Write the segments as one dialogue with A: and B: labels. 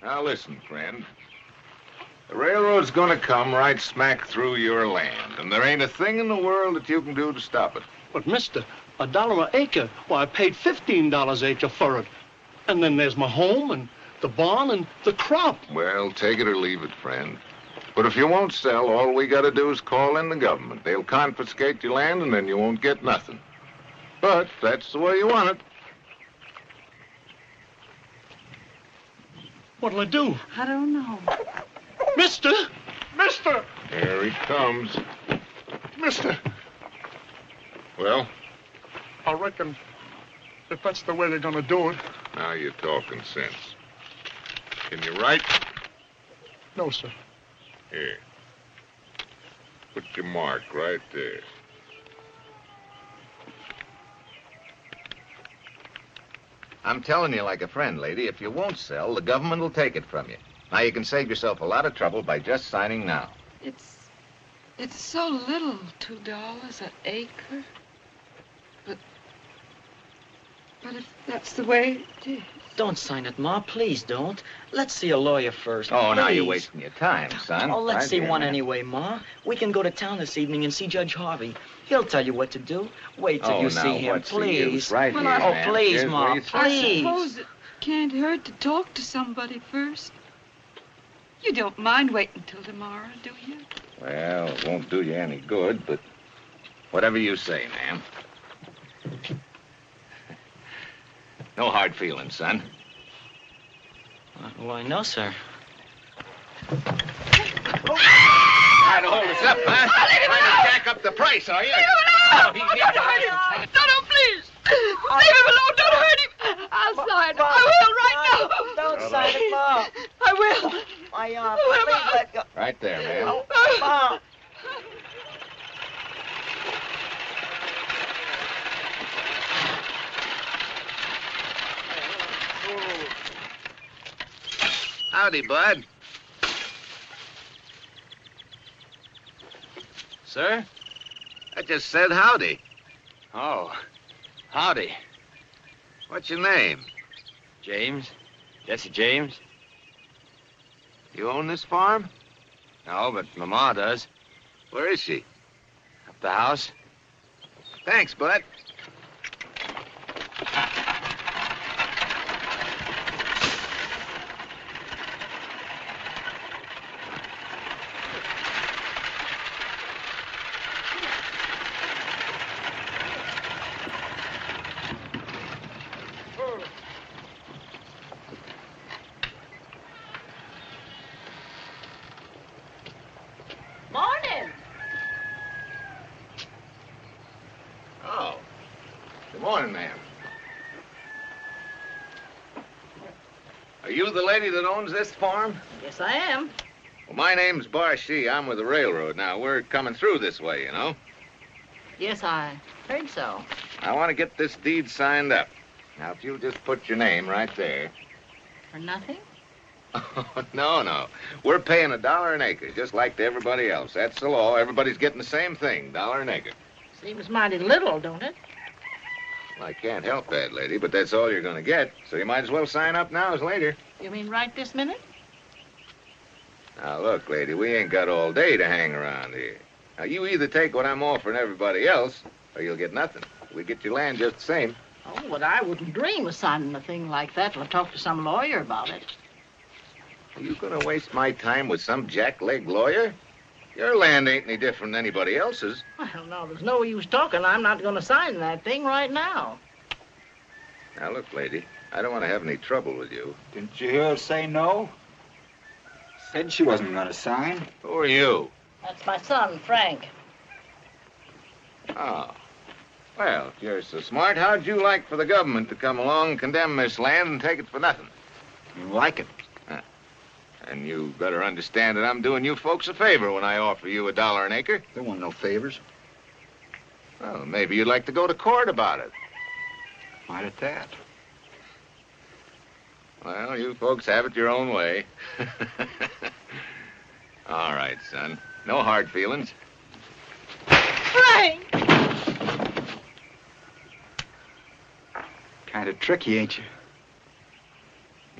A: Now listen, friend. The railroad's gonna come right smack through your land, and there ain't a thing in the world that you can do to stop it.
B: But, mister, $1 an acre. Why, I paid $15 an acre for it. And then there's my home and the barn and the crop.
A: Well, take it or leave it, friend. But if you won't sell, all we gotta do is call in the government. They'll confiscate your land, and then you won't get nothing. But that's the way you want it.
B: What'll I do?
C: I don't know.
B: Mister! Mister!
A: Here he comes.
B: Mister!
A: Well?
B: I reckon if that's the way they're gonna do it.
A: Now you're talking sense. Can you write?
B: No, sir.
A: Here. Put your mark right there.
D: I'm telling you like a friend, lady, if you won't sell, the government will take it from you. Now you can save yourself a lot of trouble by just signing now.
C: It's so little, $2 an acre. But if that's the way it is.
E: Don't sign it, Ma. Please don't. Let's see a lawyer first.
D: Oh, now
E: please.
D: you're wasting your time, son.
E: Oh, let's
D: Right
E: see
D: here,
E: one
D: man.
E: anyway, Ma. We can go to town this evening and see Judge Harvey. He'll tell you what to do. Wait till you see him,
D: what's the use?
E: please.
D: Right
C: Well,
D: here,
E: Oh,
D: man.
E: please,
D: Here's
E: Ma,
D: where you sign.
E: please.
C: I suppose it can't hurt to talk to somebody first. You don't mind waiting till tomorrow, do you?
D: Well, it won't do you any good, but whatever you say, ma'am. No hard feelings, son.
E: Why, no, sir.
D: Trying to hold us up, huh? Trying to jack up the price, are you?
C: Leave him alone! Don't hurt him! No, please! Leave him alone! Don't hurt him! I'll sign. I will right now!
E: Don't sign it, Ma.
C: I will!
E: My please let go.
D: Right there, ma'am.
E: Ma.
D: Howdy, bud.
E: Sir?
D: I just said howdy.
E: Oh, howdy.
D: What's your name?
E: James? Jesse James?
D: You own this farm?
E: No, but Mama does.
D: Where is she?
E: Up the house.
D: Thanks, bud.
F: Morning.
D: Oh. Good morning, ma'am. Are you the lady that owns this farm?
F: Yes, I am.
D: Well, my name's Barshee. I'm with the railroad. Now, we're coming through this way, you know.
F: Yes, I heard so.
D: I want to get this deed signed up. Now, if you'll just put your name right there.
F: For nothing?
D: No. We're paying $1 an acre, just like to everybody else. That's the law. Everybody's getting the same thing, $1 an acre.
F: Seems mighty little, don't it?
D: Well, I can't help that, lady, but that's all you're going to get. So you might as well sign up now as later.
F: You mean right this minute?
D: Now, look, lady, we ain't got all day to hang around here. Now, you either take what I'm offering everybody else, or you'll get nothing. We get your land just the same.
F: Oh, but I wouldn't dream of signing a thing like that till I talk to some lawyer about it.
D: Are you going to waste my time with some jackleg lawyer? Your land ain't any different than anybody else's.
F: Well, no, there's no use talking. I'm not going to sign that thing right now.
D: Now, look, lady, I don't want to have any trouble with you.
G: Didn't you hear her say no? Said she wasn't going to sign.
D: Who are you?
F: That's my son, Frank.
D: Oh. Well, if you're so smart, how'd you like for the government to come along, condemn this land, and take it for nothing?
G: You like it?
D: And you better understand that I'm doing you folks a favor when I offer you $1 an acre.
G: There weren't no favors.
D: Well, maybe you'd like to go to court about it.
G: Might at that.
D: Well, you folks have it your own way. All right, son. No hard feelings.
F: Frank!
G: Kind of tricky, ain't you?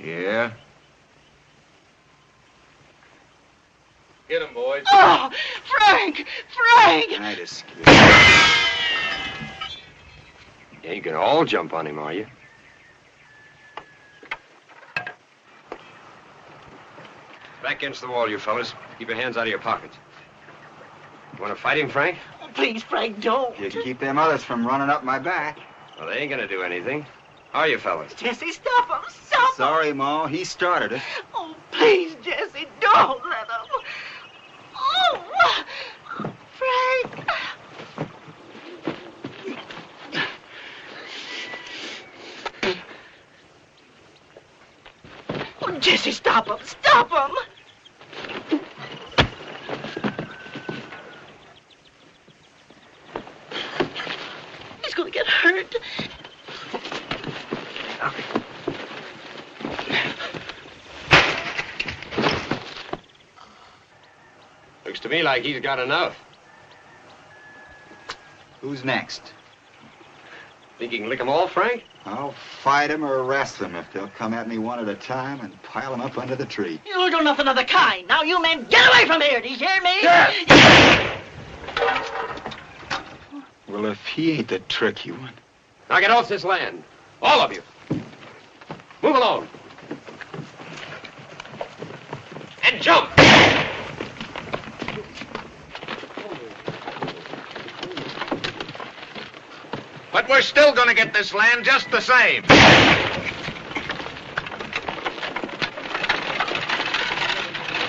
D: Yeah.
C: Frank!
G: I just...
H: You ain't gonna all jump on him, are you? Back against the wall, you fellas. Keep your hands out of your pockets. You want to fight him, Frank?
E: Oh, please, Frank, don't.
G: You can keep them others from running up my back.
H: Well, they ain't gonna do anything. Are you fellas?
E: Jesse, stop him. Stop him.
G: Sorry, Ma. He started it.
E: Oh, please, Jesse, don't let him. Oh, Frank. Oh, Jesse, stop him. Stop him. He's going to get hurt.
H: Looks to me like he's got enough.
G: Who's next?
H: Think you can lick them all, Frank?
G: I'll fight them or arrest them if they'll come at me one at a time and pile them up under the tree.
E: You'll do nothing of the kind. Now, you men, get away from here. Do you hear me?
H: Yes!
G: Well, if he ain't the tricky one.
H: Now get off this land. All of you. Move along. And jump!
A: But we're still going to get this land just the same.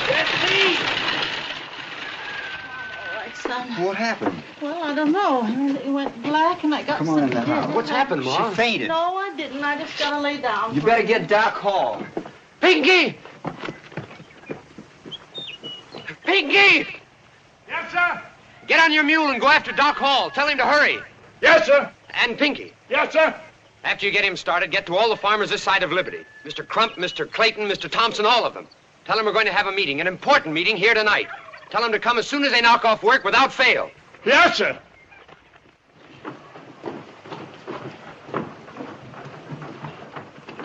F: Jesse! All right, son.
G: What happened?
F: Well, I don't know. It went black and I got
G: Come on in
F: sick
G: the
F: again.
G: house.
H: What's happened, Ma?
G: She fainted.
F: No, I didn't. I just gotta lay down.
G: You
F: for
G: better
F: a
G: get Doc Hall.
H: Pinky! Pinky!
B: Yes, sir.
H: Get on your mule and go after Doc Hall. Tell him to hurry.
B: Yes, sir.
H: And Pinky.
B: Yes, sir.
H: After you get him started, get to all the farmers this side of Liberty. Mr. Crump, Mr. Clayton, Mr. Thompson, all of them. Tell them we're going to have a meeting, an important meeting here tonight. Tell them to come as soon as they knock off work without fail.
B: Yes, sir.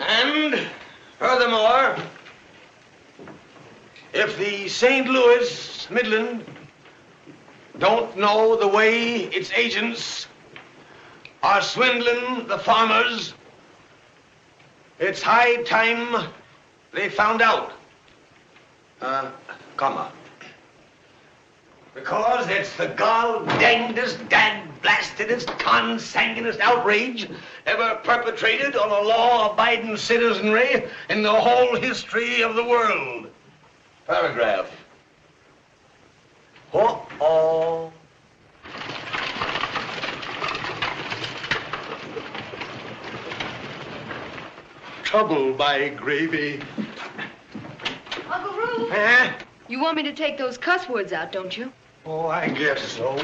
I: And furthermore, if the St. Louis Midland don't know the way its agents are swindling the farmers, it's high time they found out. Because it's the gall-dangedest, dad-blastedest, consanguinest outrage ever perpetrated on a law-abiding citizenry in the whole history of the world. Paragraph. Uh-oh. Trouble by gravy.
C: Uncle Roo,
I: Eh?
C: you want me to take those cuss words out, don't you?
I: Oh, I guess so.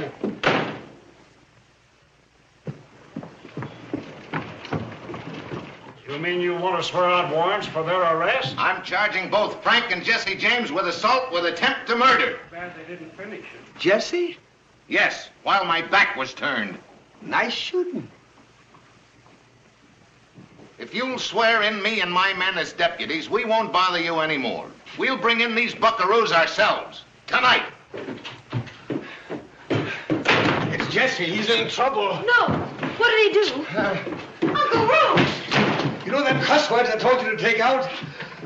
B: You mean you want to swear out warrants for their arrest?
A: I'm charging both Frank and Jesse James with assault with attempt to murder.
B: Bad they didn't finish it.
I: Jesse?
A: Yes, while my back was turned.
I: Nice shooting.
A: If you'll swear in me and my men as deputies, we won't bother you anymore. We'll bring in these buckaroos ourselves. Tonight.
I: It's Jesse. He's in trouble.
C: No. What did he do? Uncle Roo!
I: You know them cuss words I told you to take out?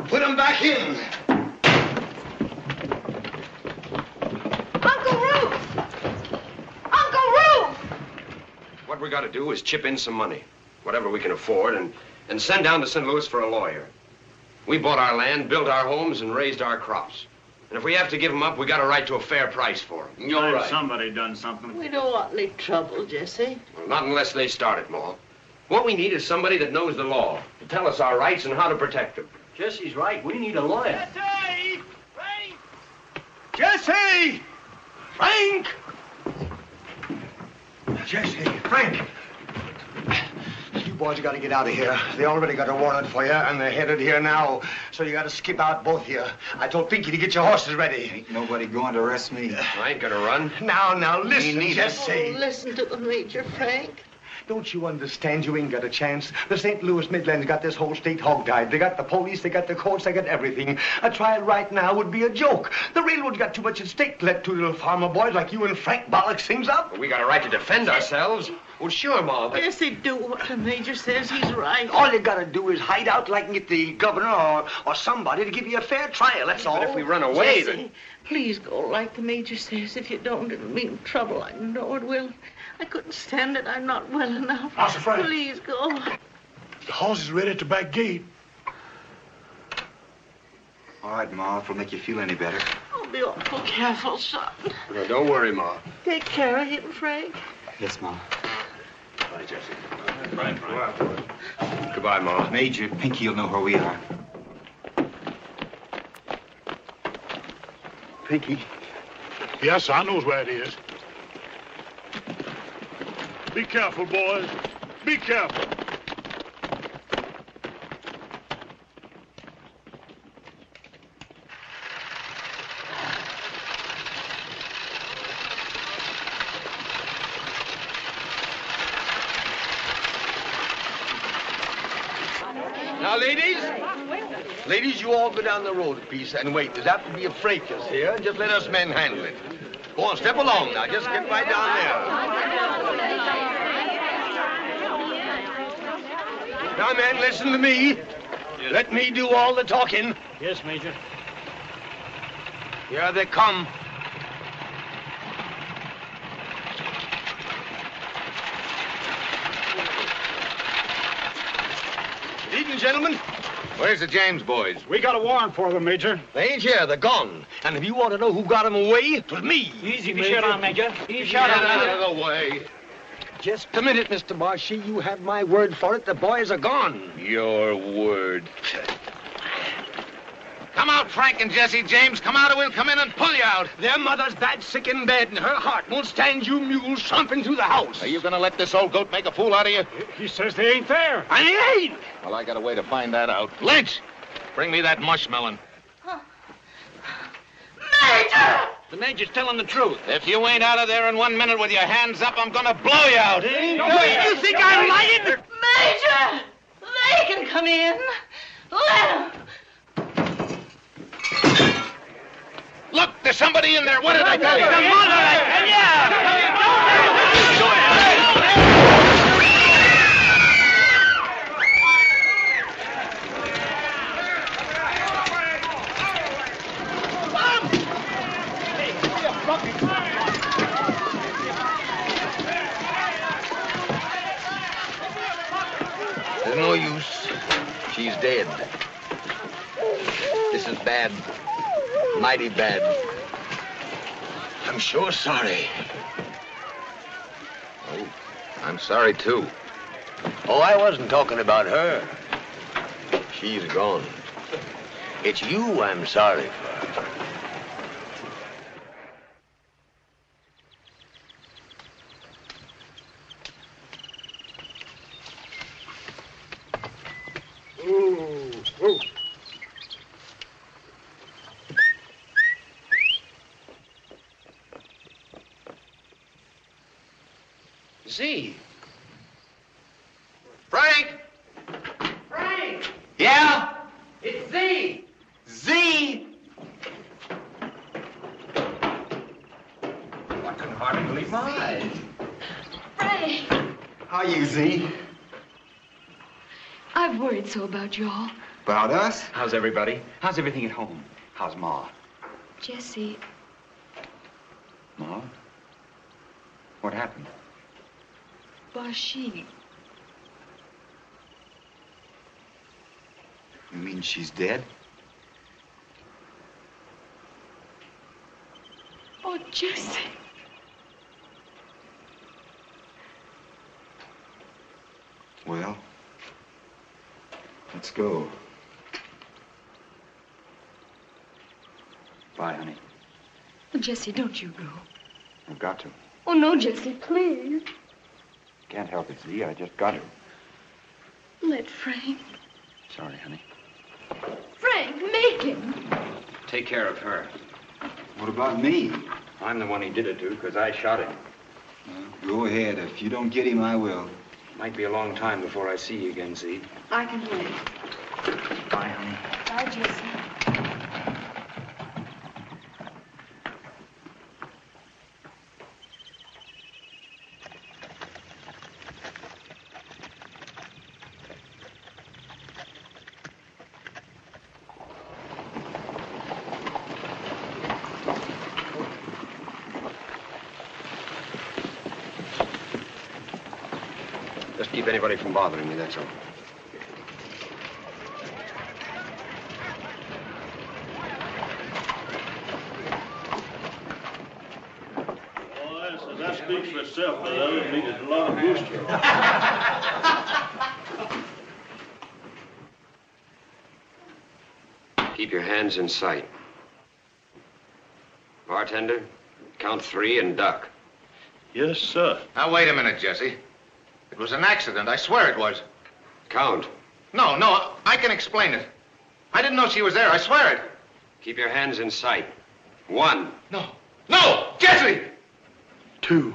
I: Put them back in.
C: Uncle Roo! Uncle Roo!
H: What we got to do is chip in some money, whatever we can afford, and send down to St. Louis for a lawyer. We bought our land, built our homes, and raised our crops. And if we have to give them up, we got a right to a fair price for them.
I: You're right.
B: Somebody done something.
F: We don't want any trouble, Jesse.
H: Well, not unless they start it, Ma. What we need is somebody that knows the law to tell us our rights and how to protect them.
B: Jesse's right. We need a lawyer.
I: Jesse! Frank! Jesse! Frank! Jesse, Frank! You boys got to get out of here. They already got a warrant for you, and they're headed here now. So you got to skip out, both of you. I told Pinky to get your horses ready.
G: Ain't nobody going to arrest me.
H: I ain't gonna run.
I: Now, listen, Jesse.
F: Oh, listen to the Major, Frank.
I: Don't you understand? You ain't got a chance. The St. Louis Midlands got this whole state hog-tied. They got the police, they got the courts, they got everything. A trial right now would be a joke. The railroad's got too much at stake to let two little farmer boys like you and Frank bollock things up.
H: We got a right to defend ourselves. Well, sure, Ma, but...
F: Yes, they do. What the major says, he's right.
I: All you gotta do is hide out like and get the governor or somebody to give you a fair trial, that's all.
H: But if we run away,
F: Jesse,
H: then...
F: please go like the major says. If you don't, it'll mean trouble. I know it will. I couldn't stand it. I'm not well enough.
J: Master Frank.
F: Please go.
J: The horse is ready at the back gate.
G: All right, Ma, if it'll make you feel any better.
F: Oh, be awful careful, son.
H: No, don't worry, Ma.
F: Take care of him, Frank.
G: Yes, Ma.
H: Bye, Jesse. Bye, Frank. Goodbye, Ma.
G: Major, Pinky will know where we are.
I: Pinky.
J: Yes, I knows where it is. Be careful, boys. Be careful.
I: Now, ladies, you all go down the road a piece and wait. There's apt to be a fracas here. Just let us men handle it. Go on, step along now. Just get right down there. Now, men, listen to me.
B: Yes.
I: Let me do all the talking.
B: Yes, Major.
I: Here they come. Good evening, gentlemen.
D: Where's the James boys?
B: We got a warrant for them, Major.
I: They ain't here. They're gone. And if you want to know who got them away, it was me.
B: Easy, Major. Shut on, Major.
I: Shut out of the way. Just a minute, Mr. Marshy. You have my word for it. The boys are gone.
D: Your word. Come out, Frank and Jesse. James, come out or we'll come in and pull you out.
I: Their mother's bad, sick in bed, and her heart won't stand you mules stomping through the house.
D: Are you going to let this old goat make a fool out of you?
B: He says they ain't there.
I: And he ain't.
D: Well, I got a way to find that out. Lynch, bring me that mushmelon.
C: Major!
B: The Major's telling the truth.
D: If you ain't out of there in 1 minute with your hands up, I'm going to blow you out.
I: You think I'm lying?
C: Major! They can come in. Let them.
D: Look, there's somebody in there. What did I tell you?
I: The mother, There's no use. She's dead. This is bad. Mighty bad. I'm sure sorry.
D: Oh, I'm sorry, too.
I: Oh, I wasn't talking about her. She's gone. It's you I'm sorry for.
H: Z.
I: Frank!
H: Frank!
I: Yeah?
H: It's Z!
I: Z!
H: I couldn't hardly believe my eyes.
C: Frank!
G: How you, Z?
C: I've worried so about you all.
G: About us?
K: How's everybody? How's everything at home? How's Ma?
C: Jesse,
K: Ma? What happened?
C: Bashi.
G: You mean she's dead?
C: Oh, Jesse.
G: Well, let's go.
K: Bye, honey.
C: Oh, Jesse, don't you go.
K: I've got to.
C: Oh, no, Jesse, please.
K: Can't help it, Z. I just got to.
C: Let Frank.
K: Sorry, honey.
C: Frank, make him.
K: Take care of her.
G: What about me?
K: I'm the one he did it to because I shot him.
G: Well, go ahead. If you don't get him, I will.
K: Might be a long time before I see you again, Z.
C: I can wait.
E: Bye, honey.
C: Bye, Jesse.
H: Just keep anybody from bothering you, that's all.
J: That speaks for itself. The others needed a lot of booster.
H: Keep your hands in sight. Bartender, count 3 and duck.
J: Yes, sir.
A: Now, wait a minute, Jesse. It was an accident. I swear it was.
H: Count.
A: No, I can explain it. I didn't know she was there. I swear it.
H: Keep your hands in sight. 1.
A: No, Jesse!
J: 2.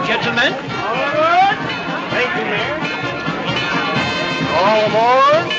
B: Gentlemen. Forward. Thank you, Mayor. All aboard.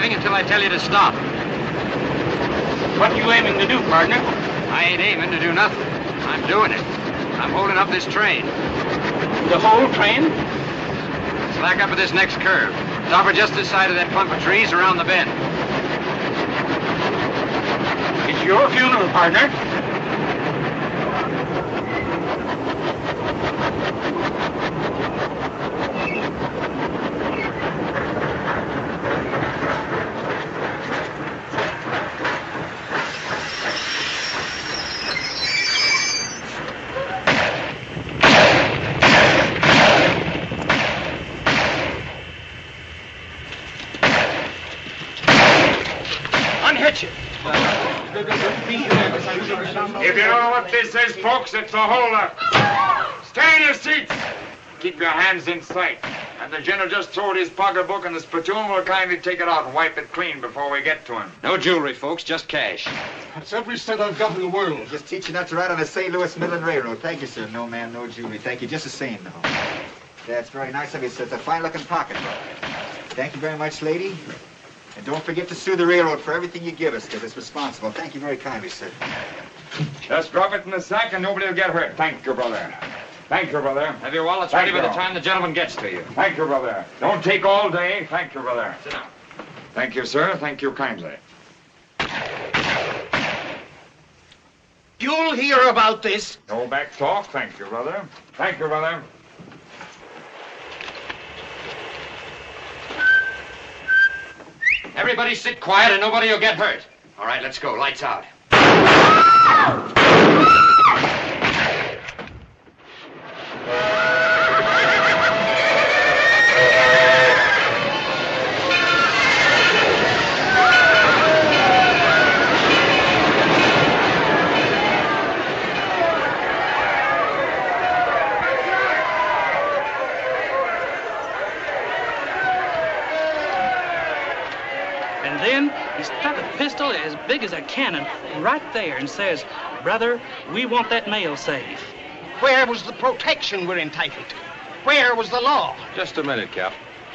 H: Until I tell you to stop.
B: What you aiming to do, partner?
H: I ain't aiming to do nothing. I'm doing it. I'm holding up this train.
B: The whole train?
H: Slack up at this next curve. Stop her just this side of that clump of trees around the bend.
B: It's your funeral, partner.
L: If you don't know what this is, folks, it's a holdup. Stay in your seats. Keep your hands in sight. And the general just throwed his pocketbook in the spittoon. We'll kindly take it out and wipe it clean before we get to him.
H: No jewelry, folks, just cash.
B: That's every cent I've got in the world.
G: Just teach you not to ride on the St. Louis Midland Railroad. Thank you, sir. No man, no jewelry. Thank you. Just the same, though. That's very nice of you, sir. It's a fine-looking pocketbook. Thank you very much, lady. And don't forget to sue the railroad for everything you give us, because it's responsible. Thank you very kindly, sir.
L: Just drop it in the sack and nobody will get hurt. Thank you, brother. Thank you, brother.
H: Have your wallets ready by the time the gentleman gets to you.
L: Thank you, brother. Don't take all day. Thank you, brother.
H: Sit down.
L: Thank you, sir. Thank you kindly.
I: You'll hear about this.
L: No back talk. Thank you, brother. Thank you, brother.
H: Everybody sit quiet and nobody will get hurt. All right, let's go. Lights out.
M: And then he stuck a pistol as big as a cannon right there and says, "Brother, we want that mail safe."
I: Where was the protection we're entitled to? Where was the law?
K: Just a minute, Cap.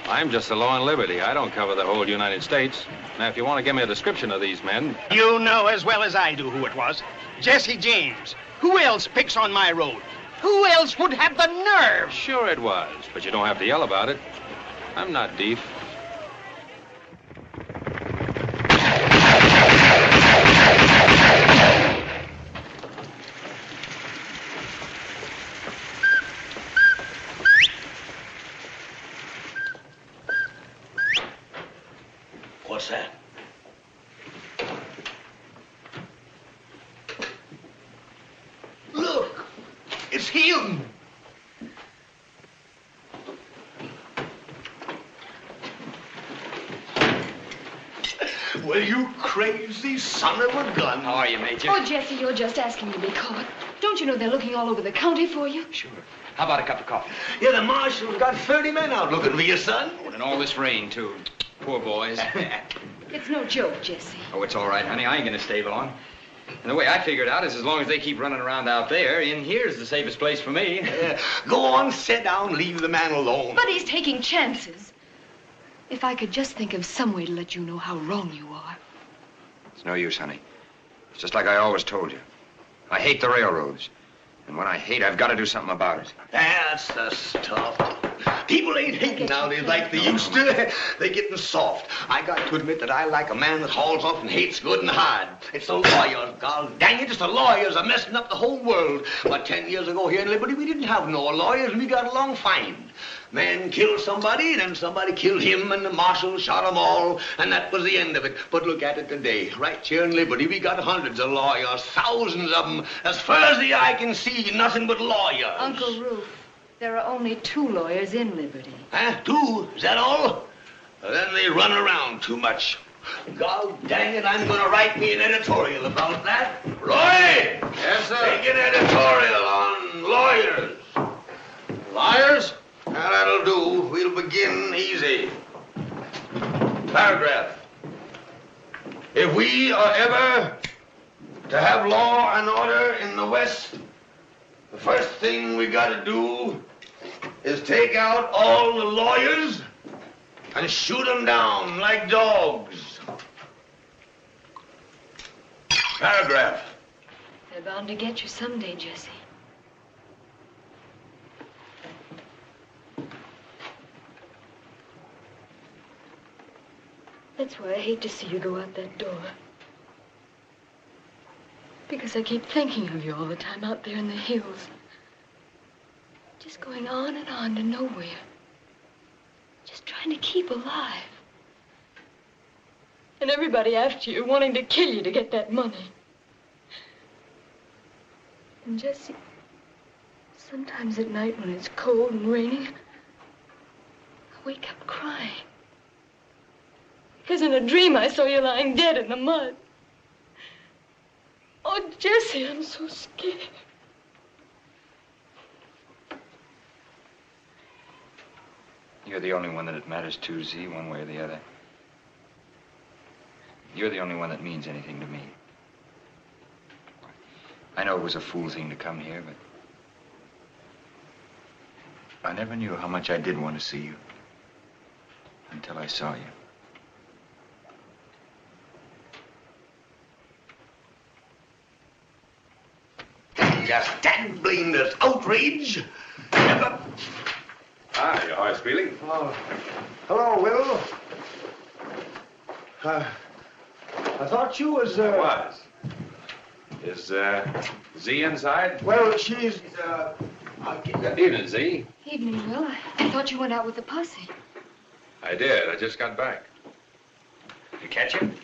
K: I'm just the law and liberty. I don't cover the whole United States. Now, if you want to give me a description of these men...
I: You know as well as I do who it was. Jesse James. Who else picks on my road? Who else would have the nerve?
K: Sure it was, but you don't have to yell about it. I'm not deaf.
I: What's that? Look! It's him! Well, you crazy son of a gun.
H: How are you, Major?
C: Oh, Jesse, you're just asking to be caught. Don't you know they're looking all over the county for you?
H: Sure. How about a cup of coffee?
I: Yeah, the marshal's got 30 men out looking for you, son.
H: Oh, and all this rain, too. Poor boys.
C: It's no joke, Jesse.
H: Oh, it's all right, honey. I ain't gonna stay long. And the way I figured out is as long as they keep running around out there, in here's the safest place for me.
I: Go on, sit down, leave the man alone.
C: But he's taking chances. If I could just think of some way to let you know how wrong you are.
H: It's no use, honey. It's just like I always told you. I hate the railroads. And when I hate, I've got to do something about it.
I: That's the stuff. People ain't hating nowadays like they used to. They're getting soft. I got to admit that I like a man that hauls off and hates good and hard. It's the lawyers, God dang it, it's the lawyers are messing up the whole world. But 10 years ago here in Liberty, we didn't have no lawyers and we got along fine. Man killed somebody, and then somebody killed him, and the marshal shot them all, and that was the end of it. But look at it today. Right here in Liberty, we got hundreds of lawyers, thousands of them. As far as the eye can see, nothing but lawyers.
C: Uncle Roof, there are only 2 lawyers in Liberty.
I: Huh? 2? Is that all? Well, then they run around too much. God dang it, I'm gonna write me an editorial about that. Roy!
D: Yes, sir?
I: Make an editorial on lawyers.
D: Liars?
I: Now, that'll do. We'll begin easy. Paragraph. If we are ever to have law and order in the West, the first thing we gotta do is take out all the lawyers and shoot them down like dogs. Paragraph.
C: They're bound to get you someday, Jesse. That's why I hate to see you go out that door. Because I keep thinking of you all the time out there in the hills. Just going on and on to nowhere. Just trying to keep alive. And everybody after you wanting to kill you to get that money. And Jesse, sometimes at night when it's cold and raining, I wake up crying. Because in a dream I saw you lying dead in the mud. Jesse, I'm so scared.
N: You're the only one that it matters to, Z, one way or the other. You're the only one that means anything to me. I know it was a fool thing to come here, but I never knew how much I did want to see you until I saw you.
I: Just that blameless outrage. Never.
H: Ah, your heart's beating.
B: Oh, hello, Will. I thought you was,
H: I was. Is, Z inside?
B: Well, she's,
H: Evening, Z.
C: Evening, Will. I thought you went out with the posse.
H: I did. I just got back. You catch him?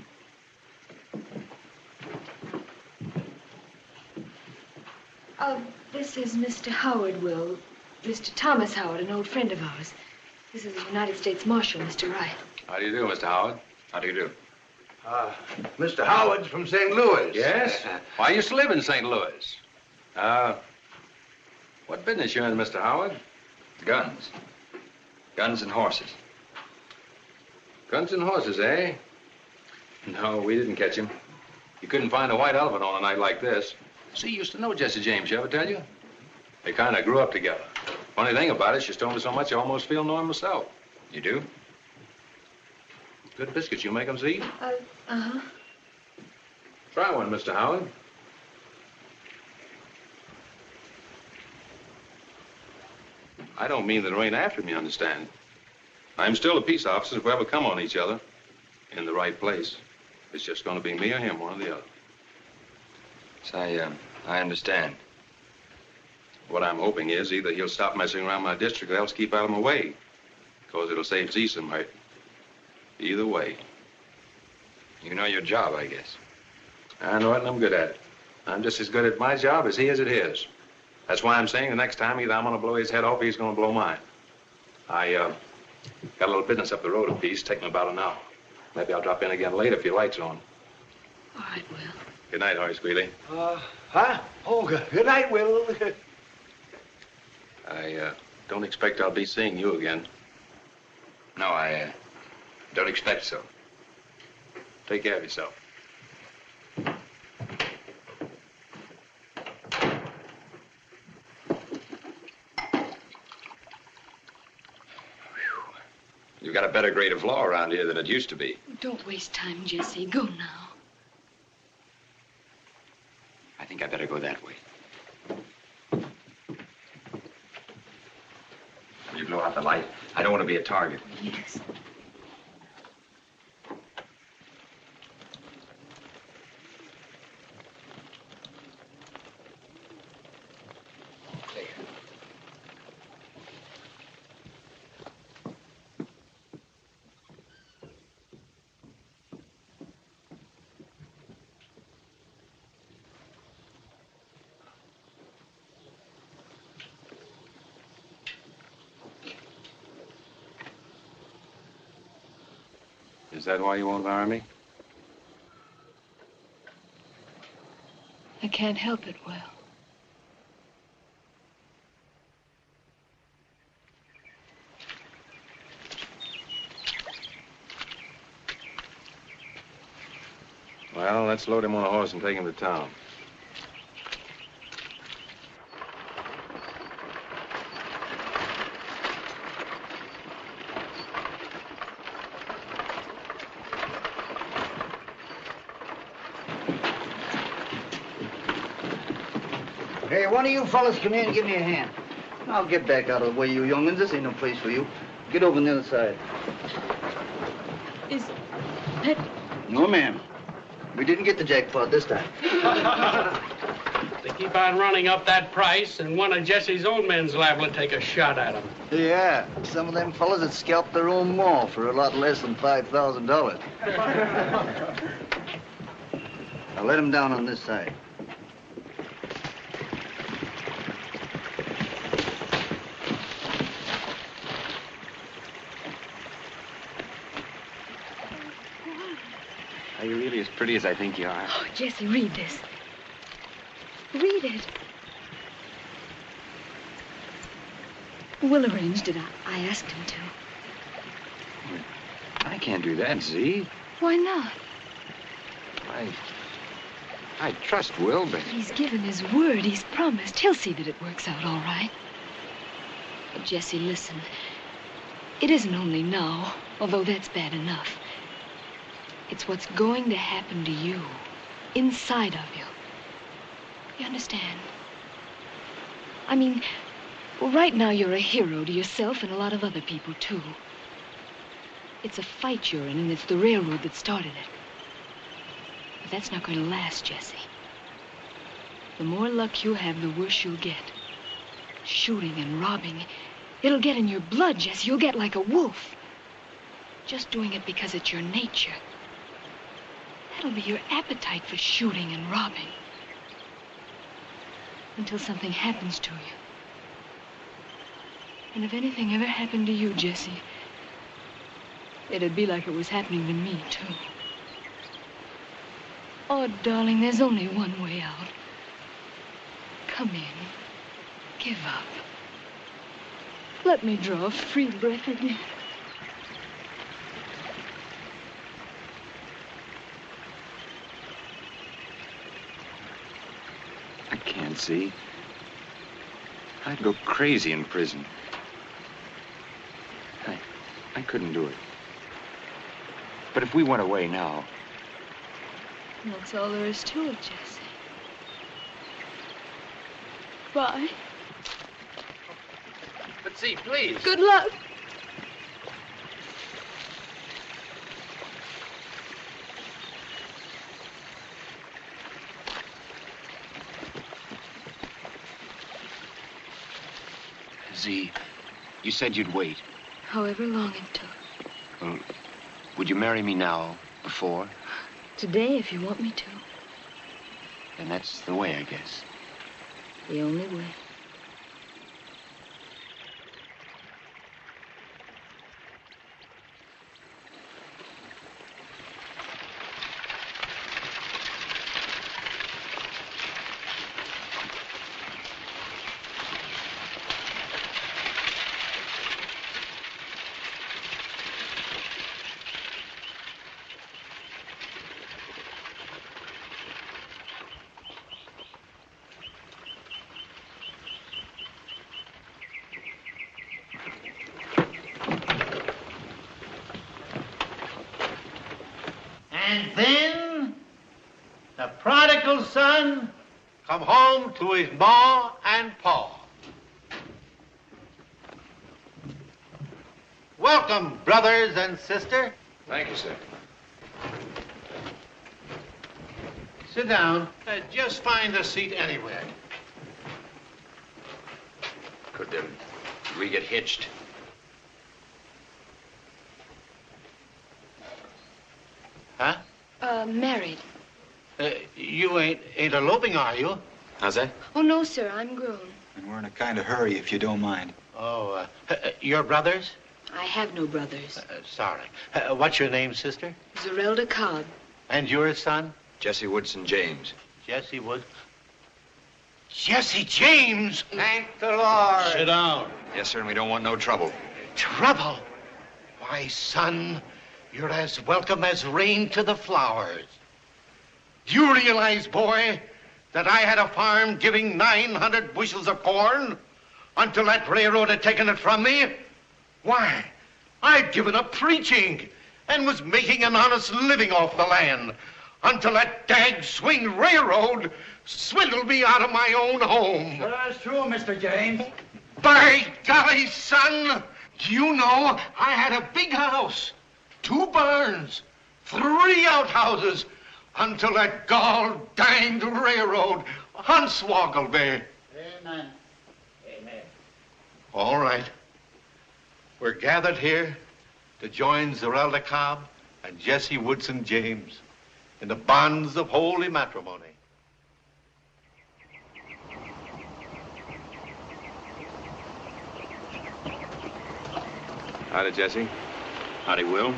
C: This is Mr. Howard, Will. Mr. Thomas Howard, an old friend of ours. This is the United States Marshal, Mr. Wright.
H: How do you do, Mr. Howard? How do you do?
I: Mr. Howard's from St. Louis.
H: Yes? Well, I used to live in St. Louis. What business you in, Mr. Howard?
N: Guns. Guns and horses.
H: Guns and horses, eh? No, we didn't catch him. You couldn't find a white elephant on a night like this. See, used to know Jesse James, you ever tell you? They kind of grew up together. Funny thing about it, she's told me so much I almost feel know him myself.
N: You do?
H: Good biscuits you make them, see?
C: Uh-huh.
H: Try one, Mr. Howard. I don't mean that there ain't after me, understand? I'm still a peace officer if we ever come on each other in the right place. It's just going to be me or him, one or the other.
N: So I understand.
H: What I'm hoping is either he'll stop messing around my district or else keep out of my way. Because it'll save Z some hurt. Either way.
N: You know your job, I guess.
H: I know it and I'm good at it. I'm just as good at my job as he is at his. That's why I'm saying the next time either I'm going to blow his head off or he's going to blow mine. I got a little business up the road a piece. Take me about an hour. Maybe I'll drop in again later if your light's on.
C: All right, Will.
H: Good night, Horace Greeley.
B: Huh? Oh, good night, Will.
H: I don't expect I'll be seeing you again.
N: No, I don't expect so.
H: Take care of yourself. You've got a better grade of law around here than it used to be.
C: Don't waste time, Jesse. Go now.
N: I think I better go that way. Will you blow out the light? I don't want to be a target.
C: Yes.
H: Is that why you won't hire me?
C: I can't help it, Will.
H: Well, let's load him on a horse and take him to town.
O: Hey, one of you fellas come here and give me a hand. I'll get back out of the way, you young'uns. This ain't no place for you. Get over on the other side.
C: Is that...
O: No, ma'am. We didn't get the jackpot this time.
M: They keep on running up that price, and one of Jesse's own men's liable to take a shot at him.
O: Yeah, some of them fellas that scalped their own mall for a lot less than $5,000. Now let him down on this side.
N: Are you really as pretty as I think you are?
C: Oh, Jesse, read this. Read it. Will arranged it. I asked him to.
N: I can't do that, Z.
C: Why not?
N: I trust Will, but...
C: He's given his word. He's promised. He'll see that it works out all right. But Jesse, listen. It isn't only now, although that's bad enough. It's what's going to happen to you, inside of you. You understand? I mean, well, right now you're a hero to yourself and a lot of other people, too. It's a fight you're in, and it's the railroad that started it. But that's not going to last, Jesse. The more luck you have, the worse you'll get. Shooting and robbing, it'll get in your blood, Jesse. You'll get like a wolf. Just doing it because it's your nature. That'll be your appetite for shooting and robbing. Until something happens to you. And if anything ever happened to you, Jesse, it'd be like it was happening to me, too. Oh, darling, there's only one way out. Come in. Give up. Let me draw a free breath again.
N: I can't see. I'd go crazy in prison. I couldn't do it. But if we went away now...
C: That's all there is to it, Jesse. Bye.
K: But see, please.
C: Good luck.
N: Z, you said you'd wait.
C: However long it took.
N: Well, would you marry me now, before?
C: Today, if you want me to.
N: Then that's the way, I guess.
C: The only way.
I: And then the prodigal son come home to his ma and pa. Welcome, brothers and sisters.
H: Thank you, sir.
I: Sit down. Just find a seat anywhere.
H: Could we get hitched?
I: Huh?
C: Married.
I: You ain't eloping, are you?
N: How's that?
C: Oh, no, sir. I'm grown.
G: And we're in a kind of hurry, if you don't mind.
I: Oh, your brothers?
C: I have no brothers.
I: Sorry. What's your name, sister?
C: Zerelda Cobb.
I: And your son?
H: Jesse Woodson James.
I: Jesse Wood. Jesse James! Thank the Lord.
J: Sit down.
H: Yes, sir, and we don't want no trouble.
I: Trouble? Why, son, you're as welcome as rain to the flowers. Do you realize, boy, that I had a farm giving 900 bushels of corn until that railroad had taken it from me? Why, I'd given up preaching and was making an honest living off the land until that dag-swing railroad swindled me out of my own home.
O: Sure, that's true, Mr. James.
I: By golly, son, do you know I had a big house, 2 barns, 3 outhouses, until that gall-danged railroad unswoggled me.
O: Amen. Amen.
I: All right. We're gathered here to join Zerelda Cobb and Jesse Woodson James in the bonds of holy matrimony.
H: Howdy, Jesse.
K: Howdy, Will.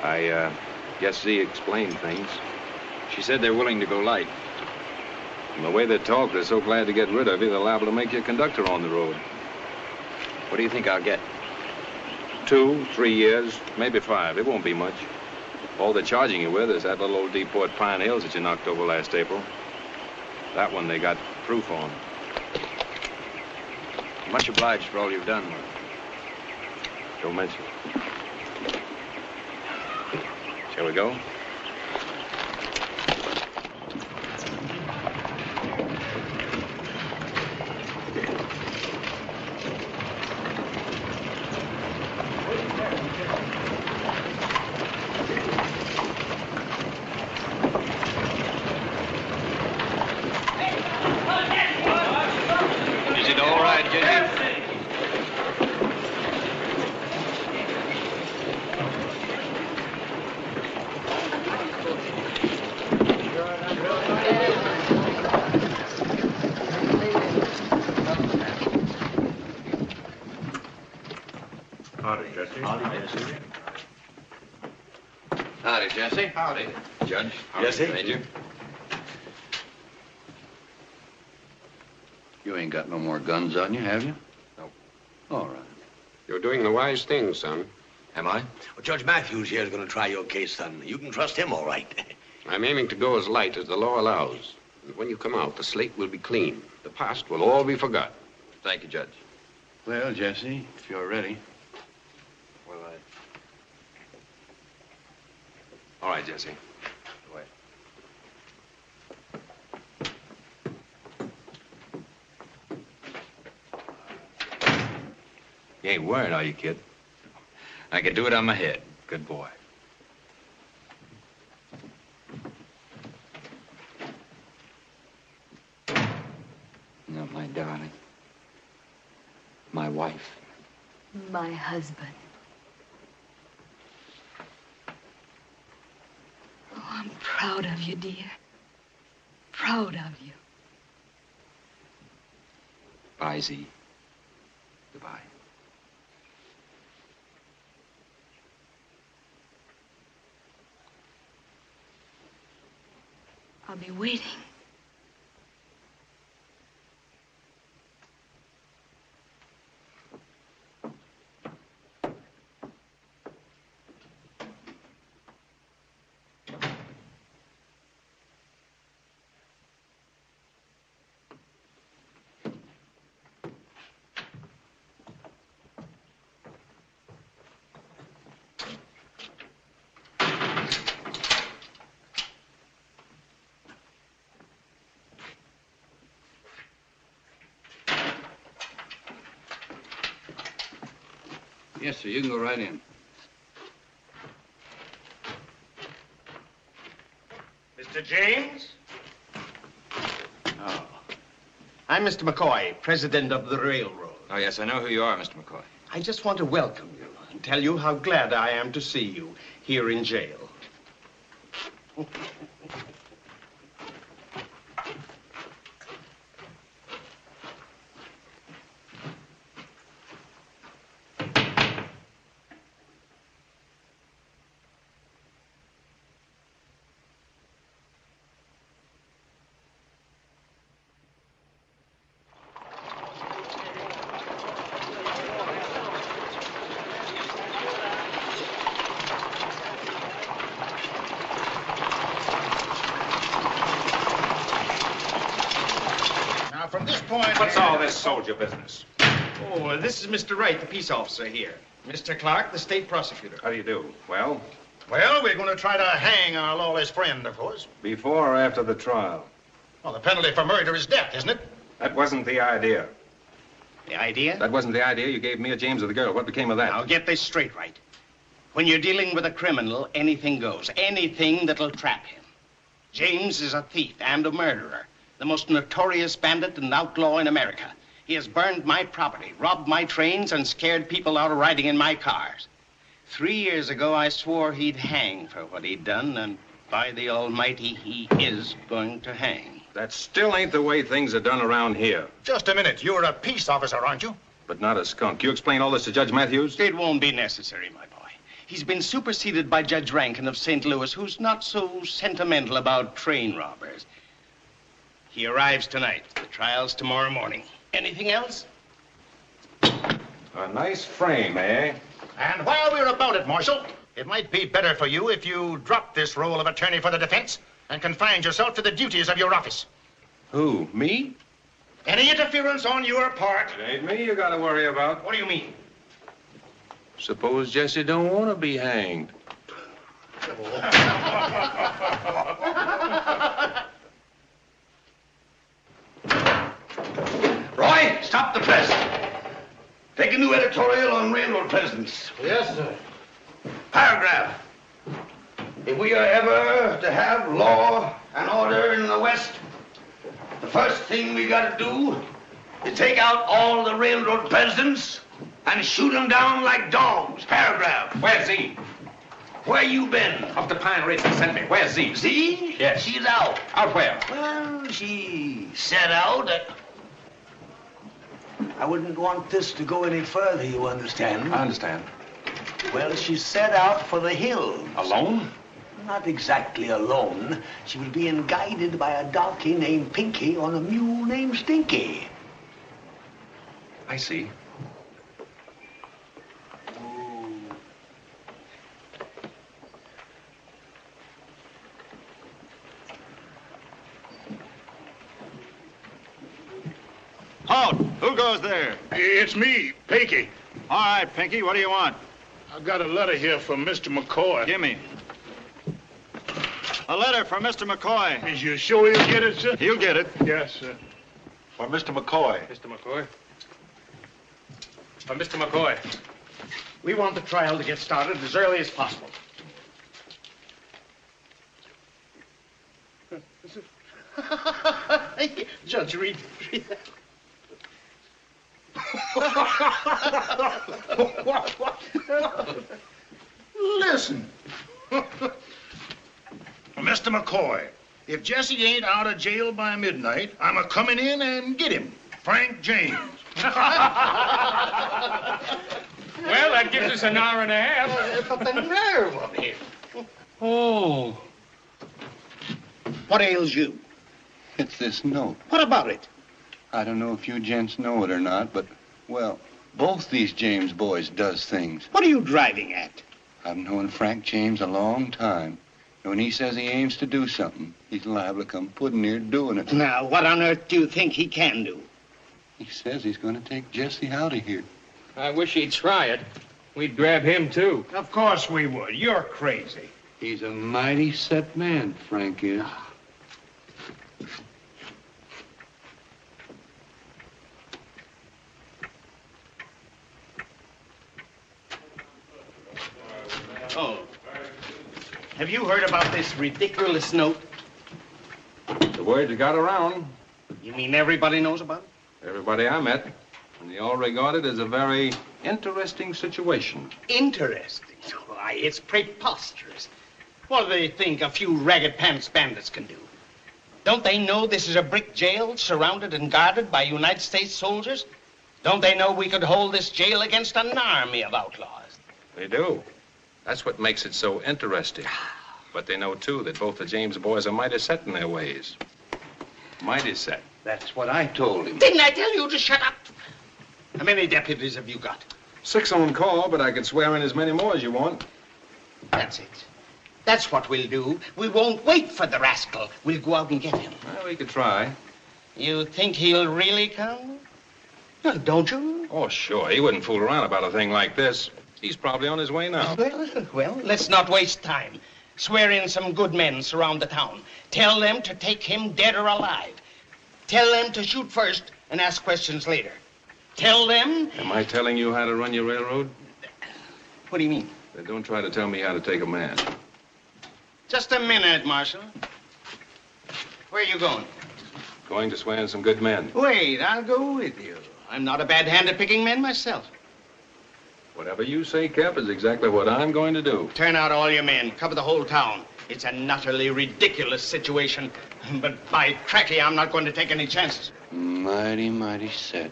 H: I guess Z explained things.
K: She said they're willing to go light. From the way they talk, they're so glad to get rid of you, they're liable to make you a conductor on the road.
H: What do you think I'll get?
K: 2, 3 years, maybe 5. It won't be much. All they're charging you with is that little old depot at Pine Hills that you knocked over last April. That one they got proof on.
H: Much obliged for all you've done.
K: Don't mention it. Shall we go?
H: Is it all right, Jesse?
J: Howdy, Jesse.
H: Howdy, Jesse. Howdy, Jesse. Howdy. Judge. Howdy,
J: Jesse.
H: Major.
P: You ain't got no more guns on you, have you?
H: No.
P: All right.
Q: You're doing the wise thing, son.
I: Am I? Well, Judge Matthews here is going to try your case, son. You can trust him all right.
Q: I'm aiming to go as light as the law allows. And when you come out, the slate will be clean. The past will all be forgotten.
H: Thank you, Judge.
P: Well, Jesse, if you're ready.
H: Well, all right, Jesse. Go ahead.
K: You ain't worried, are you, kid?
H: I can do it on my head.
K: Good boy.
P: No, my darling. My wife.
C: My husband. Oh, I'm proud of you, dear. Proud of you.
P: Bye, Z. Goodbye.
C: I'll be waiting.
P: Yes, sir. You can go right in.
I: Mr. James?
P: Oh.
I: I'm Mr. McCoy, president of the railroad.
K: Oh, yes, I know who you are, Mr. McCoy.
I: I just want to welcome you and tell you how glad I am to see you here in jail.
L: From this point...
I: What's all this soldier business? Oh, this is Mr. Wright, the peace officer here. Mr. Clark, the state prosecutor.
K: How do you do? Well?
L: Well, we're going to try to hang our lawless friend, of course.
K: Before or after the trial?
L: Well, the penalty for murder is death, isn't it?
K: That wasn't the idea.
I: The idea?
K: That wasn't the idea. You gave me a James of the girl. What became of that?
I: Now, get this straight, Wright. When you're dealing with a criminal, anything goes. Anything that'll trap him. James is a thief and a murderer. The most notorious bandit and outlaw in America. He has burned my property, robbed my trains, and scared people out of riding in my cars. 3 years ago, I swore he'd hang for what he'd done, and by the Almighty, he is going to hang.
K: That still ain't the way things are done around here.
L: Just a minute. You're a peace officer, aren't you?
K: But not a skunk. You explain all this to Judge Matthews?
I: It won't be necessary, my boy. He's been superseded by Judge Rankin of St. Louis, who's not so sentimental about train robbers.
R: He arrives tonight. The trial's tomorrow morning. Anything else?
K: A nice frame, eh?
S: And while we're about it, Marshal, it might be better for you if you dropped this role of attorney for the defense and confined yourself to the duties of your office.
K: Who, me?
S: Any interference on your part...
K: It ain't me you gotta worry about.
S: What do you mean?
K: Suppose Jesse don't want to be hanged.
I: Roy, stop the press. Take a new editorial on railroad presidents.
B: Yes, sir.
I: Paragraph. If we are ever to have law and order in the West, the first thing we got to do is take out all the railroad presidents and shoot them down like dogs. Paragraph.
H: Where's Z?
I: Where you been?
H: Up to Pine Ridge and sent me. Where's Z?
I: Z?
H: Yes.
I: She's out.
H: Out where?
I: Well, she set out at... I wouldn't want this to go any further, you understand?
K: I understand.
I: Well, she set out for the hills.
K: Alone?
I: Not exactly alone. She was being guided by a darky named Pinky on a mule named Stinky.
K: I see.
S: Halt! Who goes there?
B: It's me, Pinky.
S: All right, Pinky, what do you want?
B: I got a letter here from Mr. McCoy.
S: Give me. A letter from Mr. McCoy.
B: Is you sure he'll get it, sir?
S: He'll get it.
B: Yes, sir.
S: For Mr. McCoy.
R: Mr. McCoy. Mr. McCoy, we want the trial to get started as early as possible. Judge, read that.
B: Listen. Mr. McCoy, if Jesse ain't out of jail by midnight, I'm a-coming in and get him. Frank James.
R: Well, that gives us an hour and a half.
B: But the nerve of him.
R: Oh.
B: What ails you?
T: It's this note.
B: What about it?
T: I don't know if you gents know it or not, but, well, both these James boys does things.
B: What are you driving at?
T: I've known Frank James a long time. And when he says he aims to do something, he's liable to come putting near doing it.
B: Now, what on earth do you think he can do?
T: He says he's going to take Jesse out of here.
R: I wish he'd try it. We'd grab him, too.
B: Of course we would. You're crazy.
T: He's a mighty set man, Frank is.
R: Oh. Have you heard about this ridiculous note?
K: The word got around.
R: You mean everybody knows about it?
K: Everybody I met. And they all regard it as a very interesting situation.
R: Interesting? Why, it's preposterous. What do they think a few ragged pants bandits can do? Don't they know this is a brick jail surrounded and guarded by United States soldiers? Don't they know we could hold this jail against an army of outlaws?
K: They do. That's what makes it so interesting. But they know, too, that both the James boys are mighty set in their ways. Mighty set.
T: That's what I told him.
R: Didn't I tell you to shut up? How many deputies have you got?
K: 6 on call, but I could swear in as many more as you want.
R: That's it. That's what we'll do. We won't wait for the rascal. We'll go out and get him.
K: Well, we could try.
R: You think he'll really come? Well, don't you?
K: Oh, sure. He wouldn't fool around about a thing like this. He's probably on his way now.
R: Well, let's not waste time. Swear in some good men surround the town. Tell them to take him dead or alive. Tell them to shoot first and ask questions later. Tell them...
K: Am I telling you how to run your railroad?
R: What do you mean?
K: Then don't try to tell me how to take a man.
R: Just a minute, Marshal. Where are you going?
K: Going to swear in some good men.
R: Wait, I'll go with you. I'm not a bad hand at picking men myself.
K: Whatever you say, Cap, is exactly what I'm going to do.
R: Turn out all your men. Cover the whole town. It's an utterly ridiculous situation. But by cracky, I'm not going to take any chances.
T: Mighty, mighty set.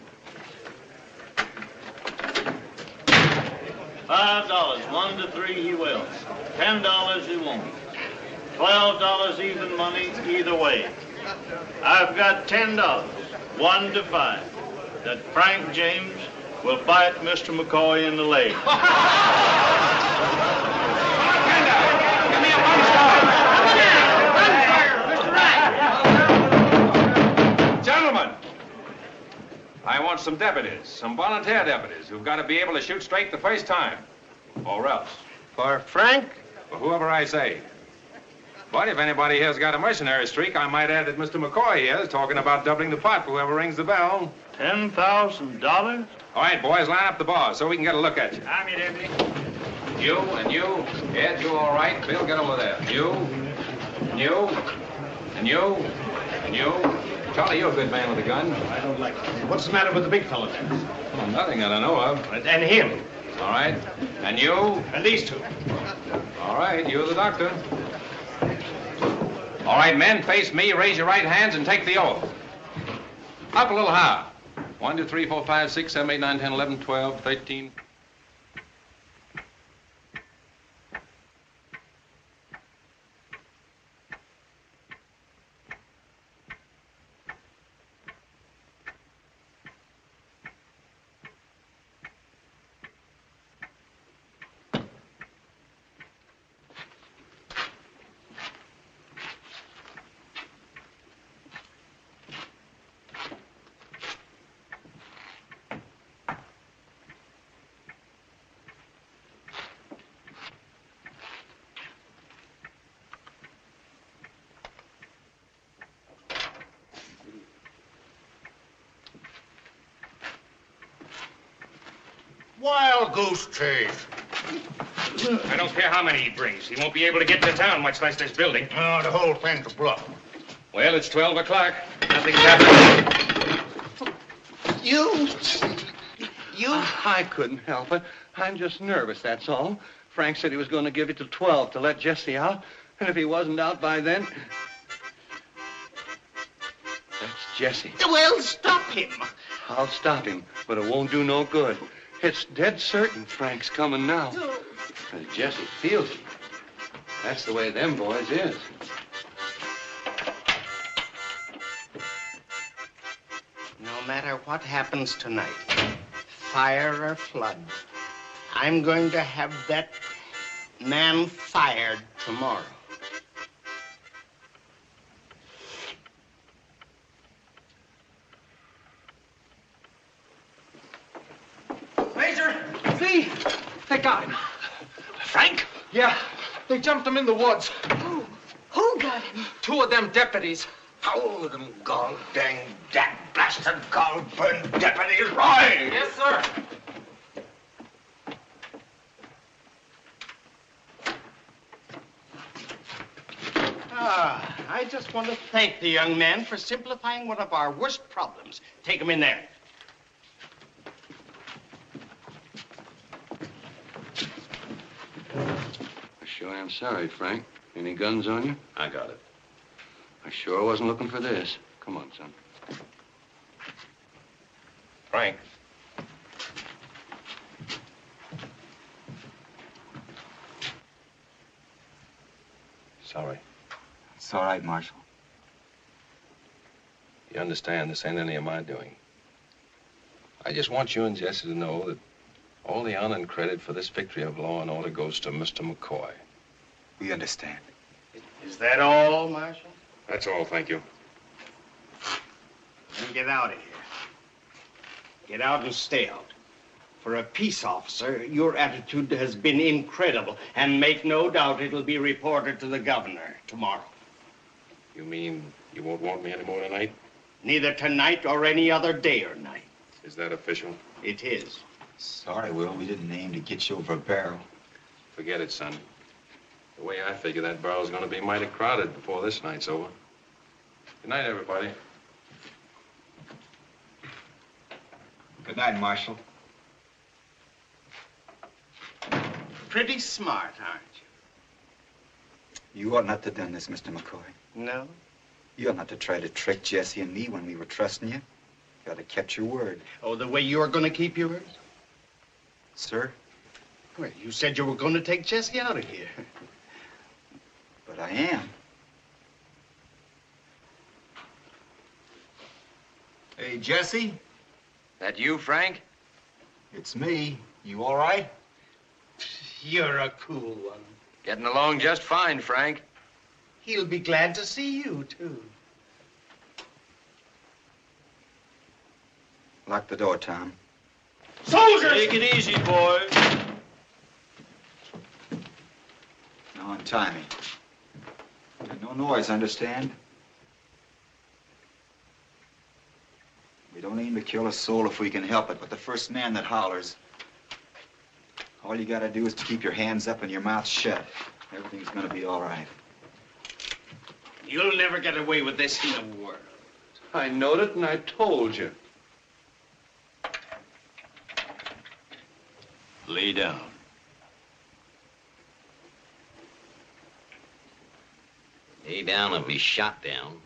U: $5, 1 to 3 he wills. $10 he won't. $12 even money either way. I've got $10, 1 to 5, that Frank James will bite Mr. McCoy in the leg.
K: Gentlemen, I want some deputies, some volunteer deputies who've got to be able to shoot straight the first time, or else.
R: For Frank?
K: For whoever I say. But if anybody here's got a mercenary streak, I might add that Mr. McCoy here is talking about doubling the pot for whoever rings the bell.
U: $10,000?
K: All right, boys, line up the bars so we can get a look at you.
U: I'm your deputy.
K: You and you. Ed, you all right? Bill, get over there. You, and you, and you, and you. Charlie, you're a good man with a gun.
R: I don't like it. What's the matter with the big fellow then?
K: Well, nothing that I know of.
R: And him.
K: All right. And you?
R: And these two.
K: All right, you're the doctor. All right, men, face me, raise your right hands, and take the oath. Up a little higher. 1, 2, 3, 4, 5, 6, 7, 8, 9, 10, 11, 12, 13.
S: Wild goose chase.
K: I don't care how many he brings. He won't be able to get to town, much less this building.
S: Oh, the whole thing's a bluff.
K: Well, it's 12 o'clock. Nothing's happening.
O: You? I couldn't help it. I'm just nervous, that's all. Frank said he was going to give it till 12 to let Jesse out. And if he wasn't out by then... That's Jesse.
R: Well, stop him.
O: I'll stop him, but it won't do no good. It's dead certain Frank's coming now. Because Jesse feels it. That's the way them boys is.
R: No matter what happens tonight, fire or flood, I'm going to have that man fired tomorrow.
F: Major, see? They got him.
O: Frank?
F: Yeah, they jumped him in the woods.
C: Who got him?
F: 2 of them deputies.
S: How of them gall-dang, dat-blasted, gall-burned deputies, right?
F: Yes, sir.
R: I just want to thank the young man for simplifying one of our worst problems. Take him in there.
O: I sure am sorry, Frank. Any guns on you?
K: I got it.
O: I sure wasn't looking for this. Come on, son.
K: Frank. Sorry.
G: It's all right, Marshal.
K: You understand, this ain't any of my doing. I just want you and Jesse to know that all the honor and credit for this victory of law and order goes to Mr. McCoy.
G: We understand.
R: Is that all, Marshal?
K: That's all, thank you.
R: Then get out of here. Get out and stay out. For a peace officer, your attitude has been incredible, and make no doubt it'll be reported to the governor tomorrow.
K: You mean you won't want me anymore tonight?
R: Neither tonight or any other day or night.
K: Is that official?
R: It is.
G: Sorry, Will, we didn't aim to get you over a barrel.
K: Forget it, son. The way I figure, that barrel's gonna be mighty crowded before this night's over. Good night, everybody.
G: Good night, Marshal.
R: Pretty smart, aren't
G: You ought not to have done this, Mr. McCoy.
R: you? No?
G: You ought not to try to trick Jesse and me when we were trusting you. You ought to kept your word.
R: Oh, the way you're going to keep yours?
G: Sir?
R: Well, you said you were going to take Jesse out of here.
G: But I am. Hey, Jesse?
D: That you, Frank?
G: It's me. You all right?
R: You're a cool one.
D: Getting along just fine, Frank.
R: He'll be glad to see you, too.
G: Lock the door, Tom.
R: Soldiers!
U: Take it easy, boys.
G: Now untie me. And no noise, understand? We don't aim to kill a soul if we can help it, but the first man that hollers, all you gotta do is to keep your hands up and your mouth shut. Everything's gonna be all right.
R: You'll never get away with this in the world.
O: I knowed it, and I told you.
U: Lay down.
Q: Lay down and be shot down.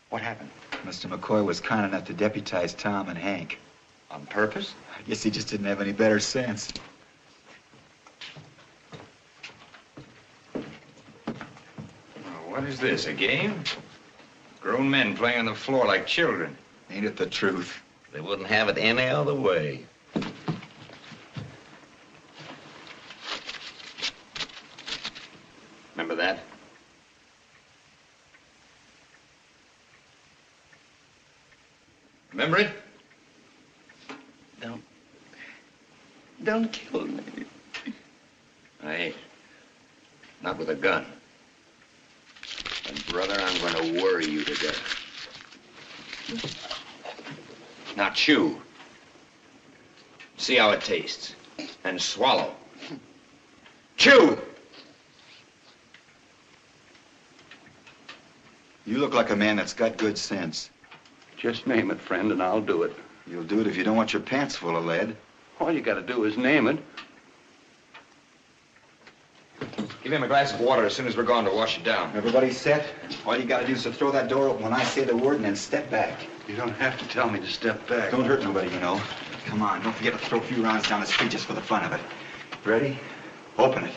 G: What happened? Mr. McCoy was kind enough to deputize Tom and Hank.
N: On purpose?
G: I guess he just didn't have any better sense.
N: What is this, a game? Grown men playing on the floor like children.
G: Ain't it the truth?
Q: They wouldn't have it any other way.
N: Remember that? Remember it?
O: Don't kill me.
N: I ain't. Not with a gun. And, brother, I'm going to worry you to death. Now chew. See how it tastes. And swallow. Chew!
G: You look like a man that's got good sense.
O: Just name it, friend, and I'll do it.
G: You'll do it if you don't want your pants full of lead.
O: All you gotta do is name it.
N: Give him a glass of water as soon as we're gone to wash it down.
G: Everybody set? All you gotta do is to throw that door open when I say the word and then step back.
O: You don't have to tell me to step back.
G: Don't hurt nobody, you know. Come on, don't forget to throw a few rounds down the street just for the fun of it. Ready? Open it.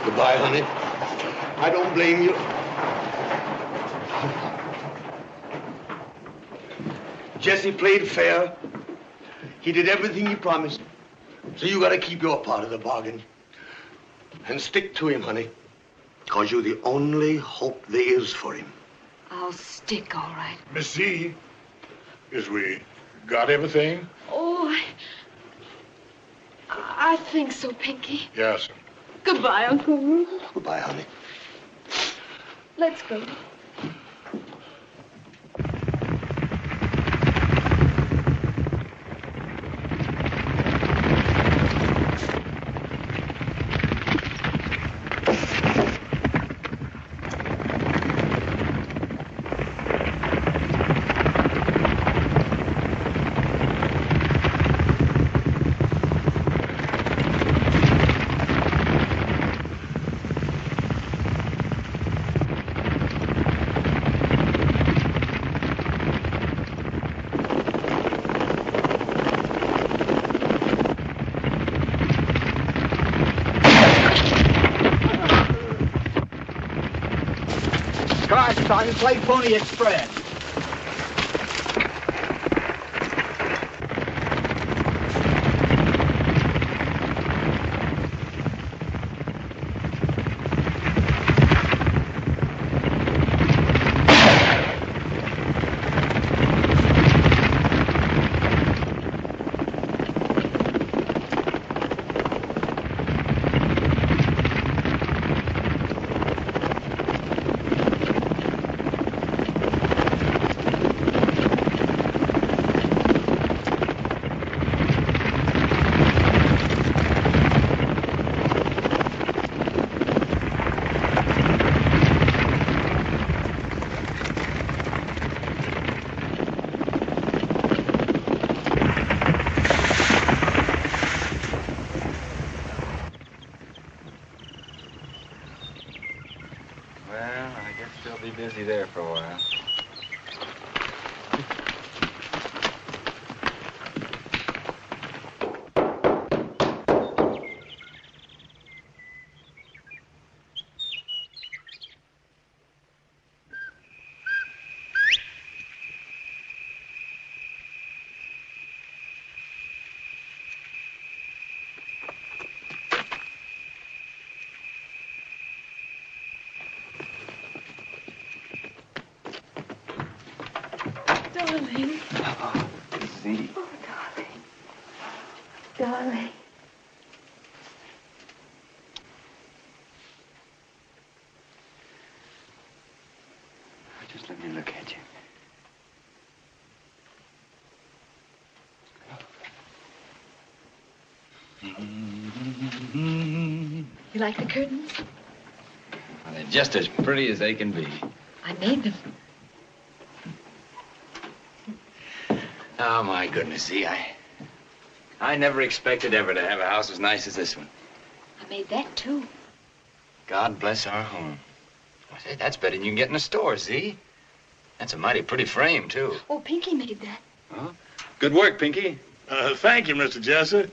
I: Goodbye, honey. I don't blame you. Jesse played fair. He did everything he promised. So you gotta keep your part of the bargain. And stick to him, honey. Because you're the only hope there is for him.
C: I'll stick, all right.
L: Miss C, is we got everything?
C: Oh, I think so, Pinky.
L: Yes.
C: Goodbye, Uncle Roo.
I: Goodbye, honey.
C: Let's go.
G: Sergeant, play Pony Express. be busy there for a while.
C: Darling.
T: See?
C: Oh, darling. Darling.
T: Just let me look at you.
C: You like the curtains?
P: Well, they're just as pretty as they can be.
C: I made them.
P: Oh, my goodness, see, I never expected ever to have a house as nice as this one.
C: I made that, too.
P: God bless our home. I say, that's better than you can get in a store, see? That's a mighty pretty frame, too.
C: Oh, Pinky made that.
P: Huh? Good work, Pinky.
L: Thank you, Mr. Jesse.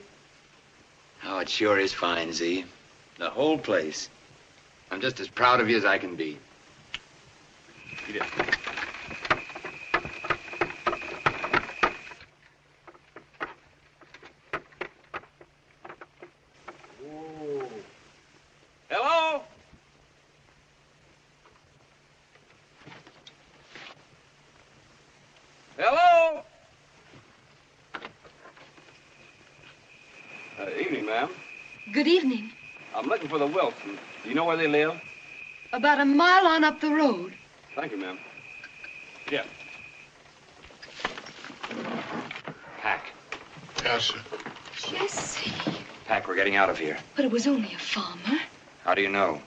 P: Oh, it sure is fine, Z. The whole place. I'm just as proud of you as I can be. Eat it. Hello? Hello? Evening, ma'am.
C: Good evening.
K: I'm looking for the Wilsons. Do you know where they live?
C: About a mile on up the road.
K: Thank you, ma'am. Yeah.
P: Pack.
L: Yes, sir.
C: Jesse.
P: Pack, we're getting out of here.
C: But it was only a farmer.
P: How do you know?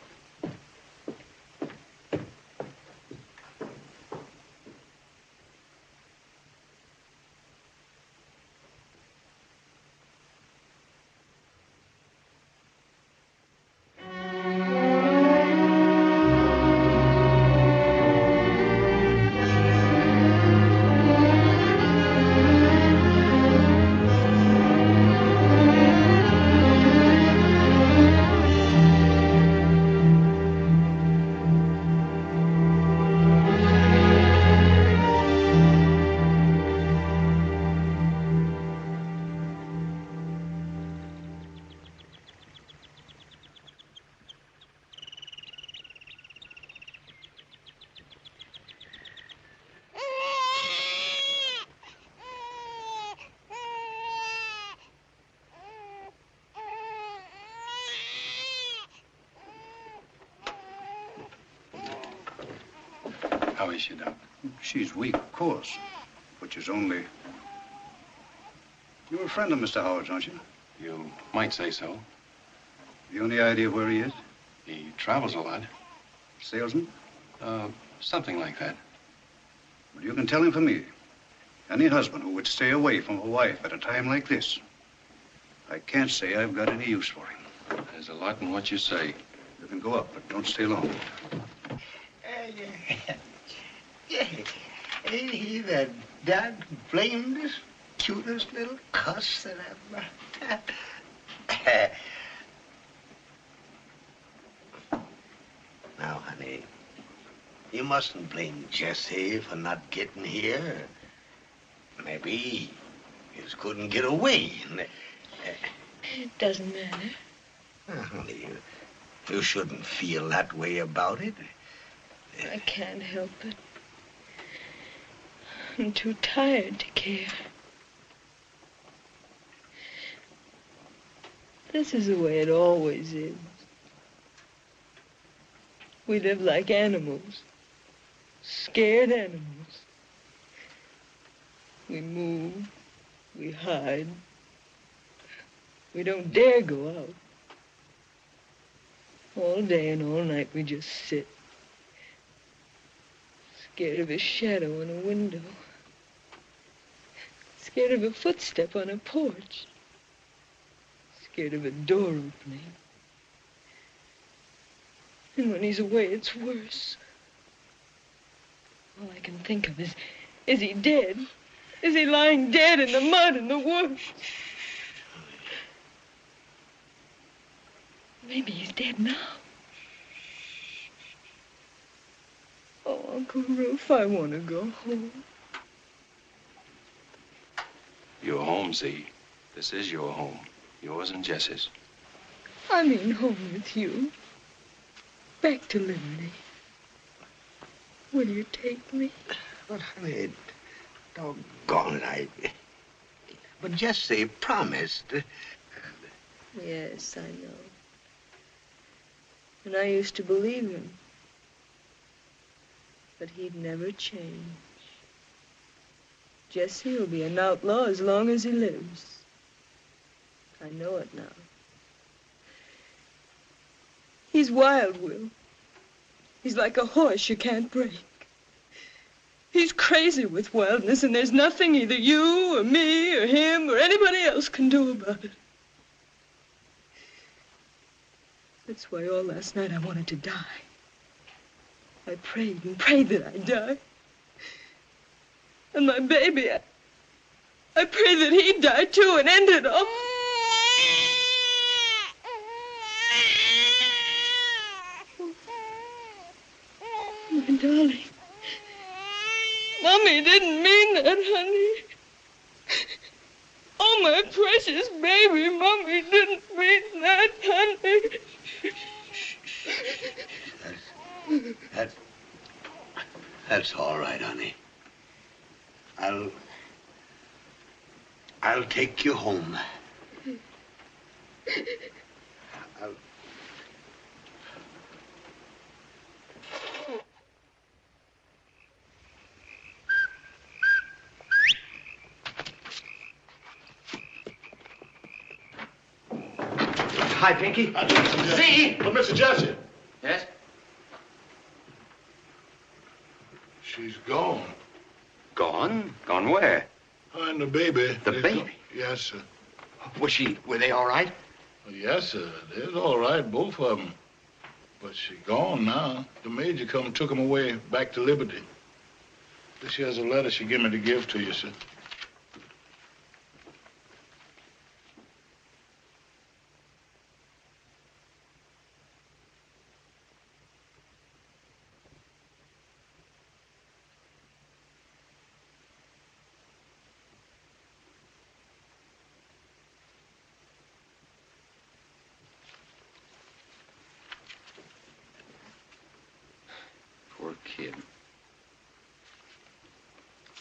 J: How is she, Doc? She's weak, of course, but she's only... You're a friend of Mr. Howard's, aren't you?
K: You might say so.
J: You any idea where he is?
K: He travels a lot.
J: Salesman?
K: Something like that.
J: Well, you can tell him for me. Any husband who would stay away from a wife at a time like this, I can't say I've got any use for him.
K: There's a lot in what you say.
J: You can go up, but don't stay long.
I: Ain't he the dad blamedest, cutest little cuss that ever... Now, honey, you mustn't blame Jesse for not getting here. Maybe he just couldn't get away.
C: It doesn't matter.
I: Honey, you shouldn't feel that way about it.
C: I can't help it. I'm too tired to care. This is the way it always is. We live like animals. Scared animals. We move. We hide. We don't dare go out. All day and all night we just sit. Scared of a shadow on a window. Scared of a footstep on a porch. Scared of a door opening. And when he's away, it's worse.
E: All I can think of is he dead? Is he lying dead in the mud in the woods? Maybe he's dead now. Oh, Uncle Roof, I want to go home.
K: You're home, Z. This is your home. Yours and Jessie's.
E: I mean home with you. Back to Liberty. Will you take me?
I: But, honey, doggone it, But Jessie promised.
E: Yes, I know. And I used to believe him. But he'd never change. Jesse will be an outlaw as long as he lives. I know it now. He's wild, Will. He's like a horse you can't break. He's crazy with wildness, and there's nothing either you or me or him or anybody else can do about it. That's why all last night I wanted to die. I prayed and prayed that I'd die. And my baby, I prayed that he'd die too and end it all. My darling. Mommy didn't mean that, honey. Oh, my precious baby, Mommy didn't mean that, honey.
I: That's all right, honey. I'll take you home.
R: Hi, Pinky.
L: See? But Mr. Jesse.
R: Yes?
L: She's gone.
R: Gone? Gone where?
L: Her and the baby.
R: The baby?
L: Yes, sir.
R: Were they all right?
L: Yes, sir. They're all right, both of them. But she gone now. The major come and took them away back to Liberty. This here's a letter she gave me to give to you, sir.
P: Poor kid.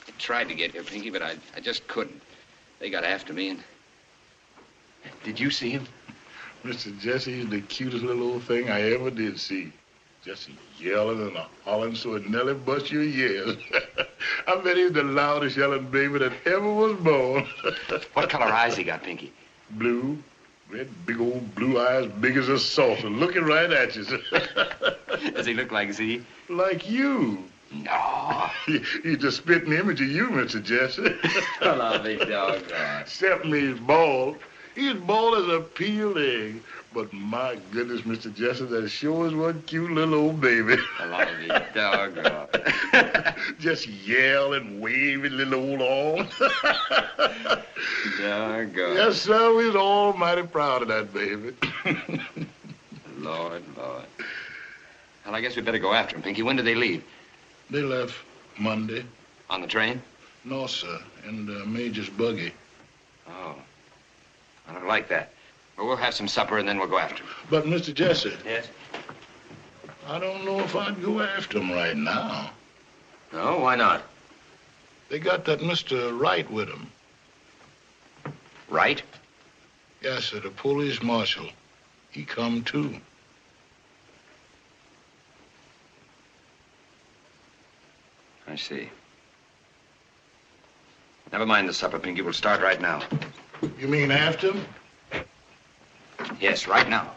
P: I tried to get here, Pinky, but I just couldn't. They got after me and...
R: Did you see him?
L: Mr. Jesse is the cutest little old thing I ever did see. Just yelling and hollering so it nearly bust your ears. I bet he's the loudest yelling baby that ever was born.
R: What color eyes he got, Pinky?
L: Blue. Red, big old blue eyes, big as a saucer, looking right at you.
R: Does he look like Z?
L: Like you.
R: No.
L: He's the spitting image of you, Mr. Jesse.
P: Well, I'll be doggone.
L: Except he's bald. He's bald as a peeled egg. But my goodness, Mr. Jesse, that sure is one cute little old baby.
P: Well, I'll be doggone.
L: Just yell and wave his little old arm.
P: Doggone.
L: Yes, sir, we're almighty proud of that baby.
P: Lord. Well, I guess we better go after him, Pinky. When did they leave?
L: They left Monday.
P: On the train?
L: No, sir, in the Major's buggy.
P: Oh. I don't like that. Well, we'll have some supper and then we'll go after him.
L: But, Mr. Jesse.
P: Yes?
L: I don't know if I'd go after him right now.
P: No, why not?
L: They got that Mr. Wright with them.
P: Wright?
L: Yes, sir, the police marshal. He come too.
P: I see. Never mind the supper, Pinky. We'll start right now.
L: You mean after him?
P: Yes, right now.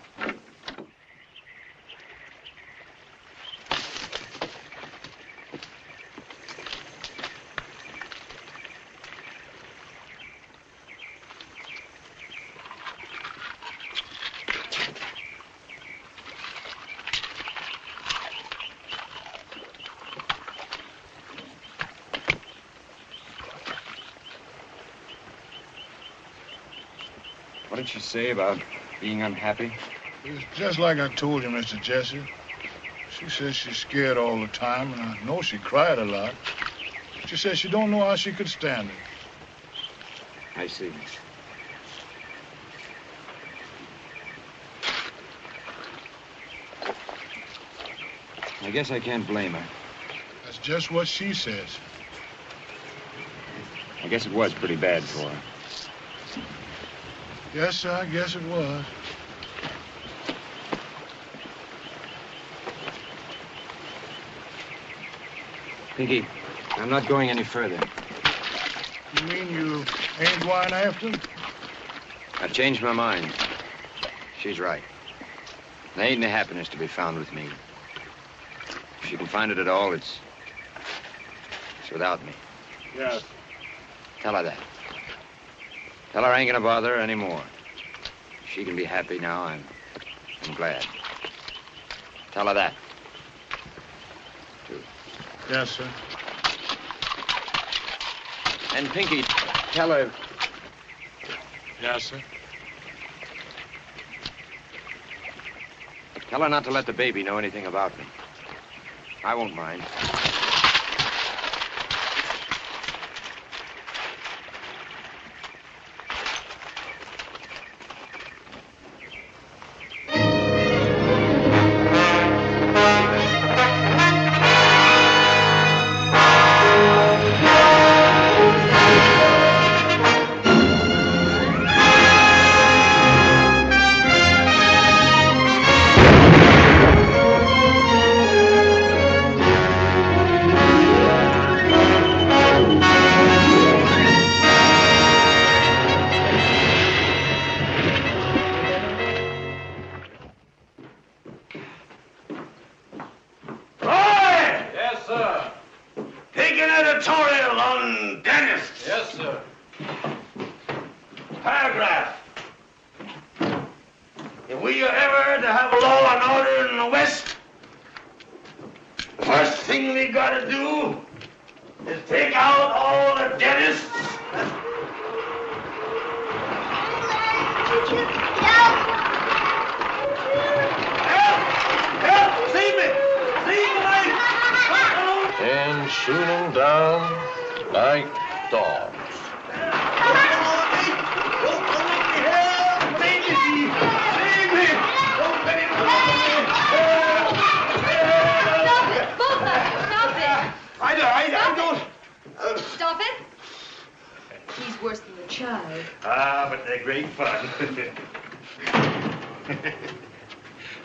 K: What did she say about being unhappy?
A: It's just like I told you, Mr. Jesse. She says she's scared all the time, and I know she cried a lot. She says she don't know how she could stand it.
K: I see. I guess I can't blame her.
A: That's just what she says.
K: I guess it was pretty bad for her.
A: Yes, sir, I guess it was.
K: Pinky, I'm not going any further.
A: You mean you ain't going after him?
P: I've changed my mind. She's right. There ain't any happiness to be found with me. If she can find it at all, it's without me.
A: Yes.
P: Tell her that. Tell her I ain't gonna bother her anymore. If she can be happy now, I'm glad. Tell her that. Too.
A: Yes, sir.
P: And Pinky, tell her.
A: Yes, sir.
P: Tell her not to let the baby know anything about me. I won't mind.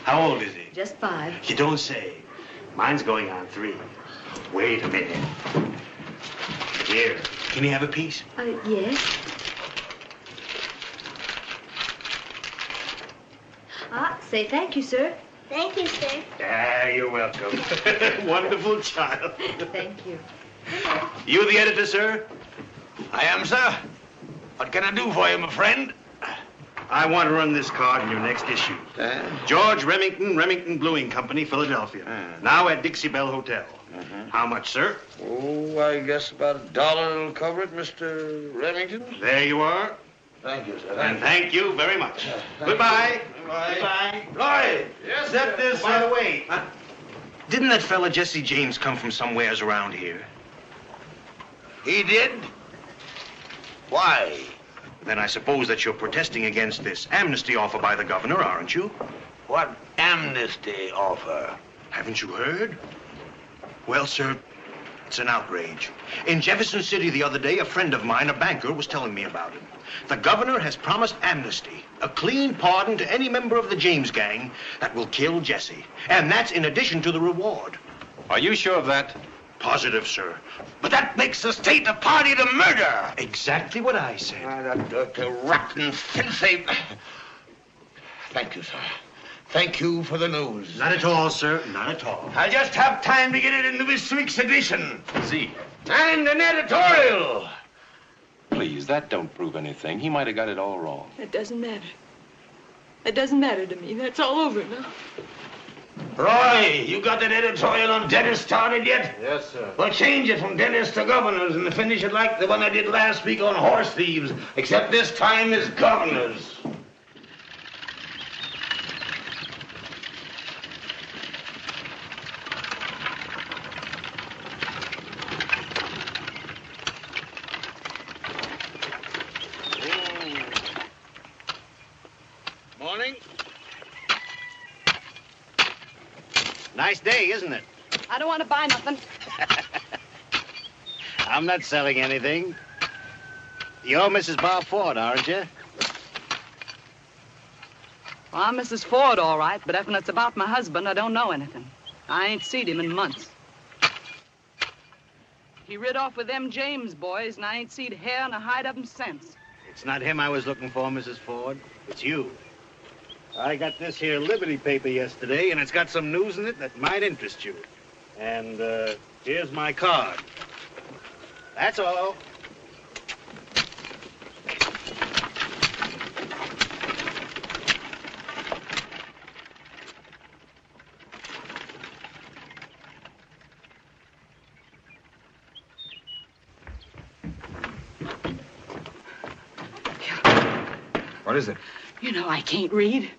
S: How old is he?
C: Just 5.
S: You don't say. Mine's going on 3. Wait a minute. Here, can he have a piece?
C: Yes. Say thank you, sir.
V: Thank you, sir.
S: Ah, you're welcome. Wonderful child.
C: Thank you.
S: You the editor, sir? I am, sir. What can I do for you, my friend? I want to run this card in your next issue. George Remington, Remington Bluing Company, Philadelphia. Now at Dixie Bell Hotel. How much, sir?
I: Oh, I guess about $1 will cover it, Mr. Remington.
S: There you are.
I: Thank you, sir.
S: And thank you very much. Goodbye.
I: Goodbye.
S: Lloyd.
I: Yes,
S: That
I: sir.
S: is, by the way, didn't that fella Jesse James come from somewheres around here?
I: He did? Why?
S: Then I suppose that you're protesting against this amnesty offer by the governor, aren't you?
I: What amnesty offer?
S: Haven't you heard? Well, sir, it's an outrage. In Jefferson City the other day, a friend of mine, a banker, was telling me about it. The governor has promised amnesty, a clean pardon to any member of the James gang that will kill Jesse. And that's in addition to the reward.
K: Are you sure of that?
S: Positive, sir.
I: But that makes the state a party to murder.
S: Exactly what I said.
I: That dirty, rotten, filthy... Thank you, sir. Thank you for the news.
S: Not at all, sir. Not at all.
I: I just have time to get it into this week's edition.
K: See.
I: And an editorial.
K: Please, that don't prove anything. He might have got it all wrong.
E: It doesn't matter. It doesn't matter to me. That's all over now.
I: Roy, you got that editorial on dentists started yet?
L: Yes, sir.
I: Well, change it from dentists to governors and finish it like the one I did last week on horse thieves, except this time is governors.
M: Nice day, isn't it?
V: I don't want to buy nothing.
M: I'm not selling anything. You're Mrs. Bob Ford, aren't you?
V: Well, I'm Mrs. Ford, all right, but if it's about my husband, I don't know anything. I ain't seen him in months. He rid off with them James boys, and I ain't seen hair and a hide of him since.
M: It's not him I was looking for, Mrs. Ford. It's you. I got this here Liberty paper yesterday, and it's got some news in it that might interest you. And, here's my card. That's all.
P: What is it?
V: You know I can't read.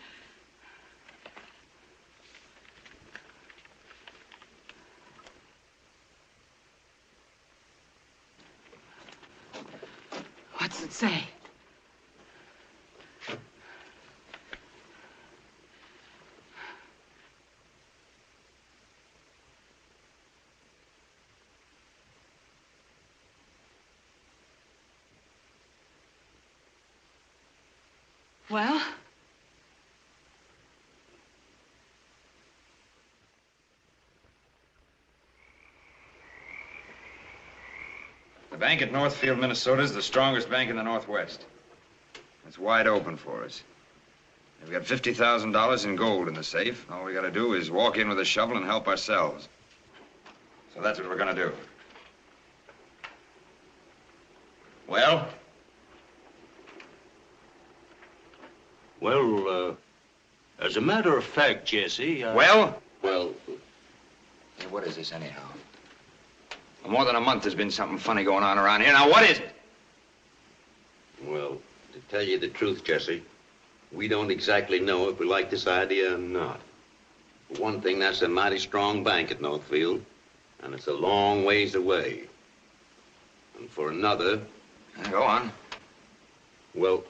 V: What's it say? Well?
P: The bank at Northfield, Minnesota is the strongest bank in the Northwest. It's wide open for us. We've got $50,000 in gold in the safe. All we got to do is walk in with a shovel and help ourselves. So that's what we're going to do. Well?
I: Well, as a matter of fact, Jesse,
P: Well?
I: Well...
P: Hey, what is this anyhow? For more than a month there's been something funny going on around here. Now, what is it?
Q: Well, to tell you the truth, Jesse, we don't exactly know if we like this idea or not. For one thing, that's a mighty strong bank at Northfield, and it's a long ways away. And for another...
P: Go on.
Q: Well,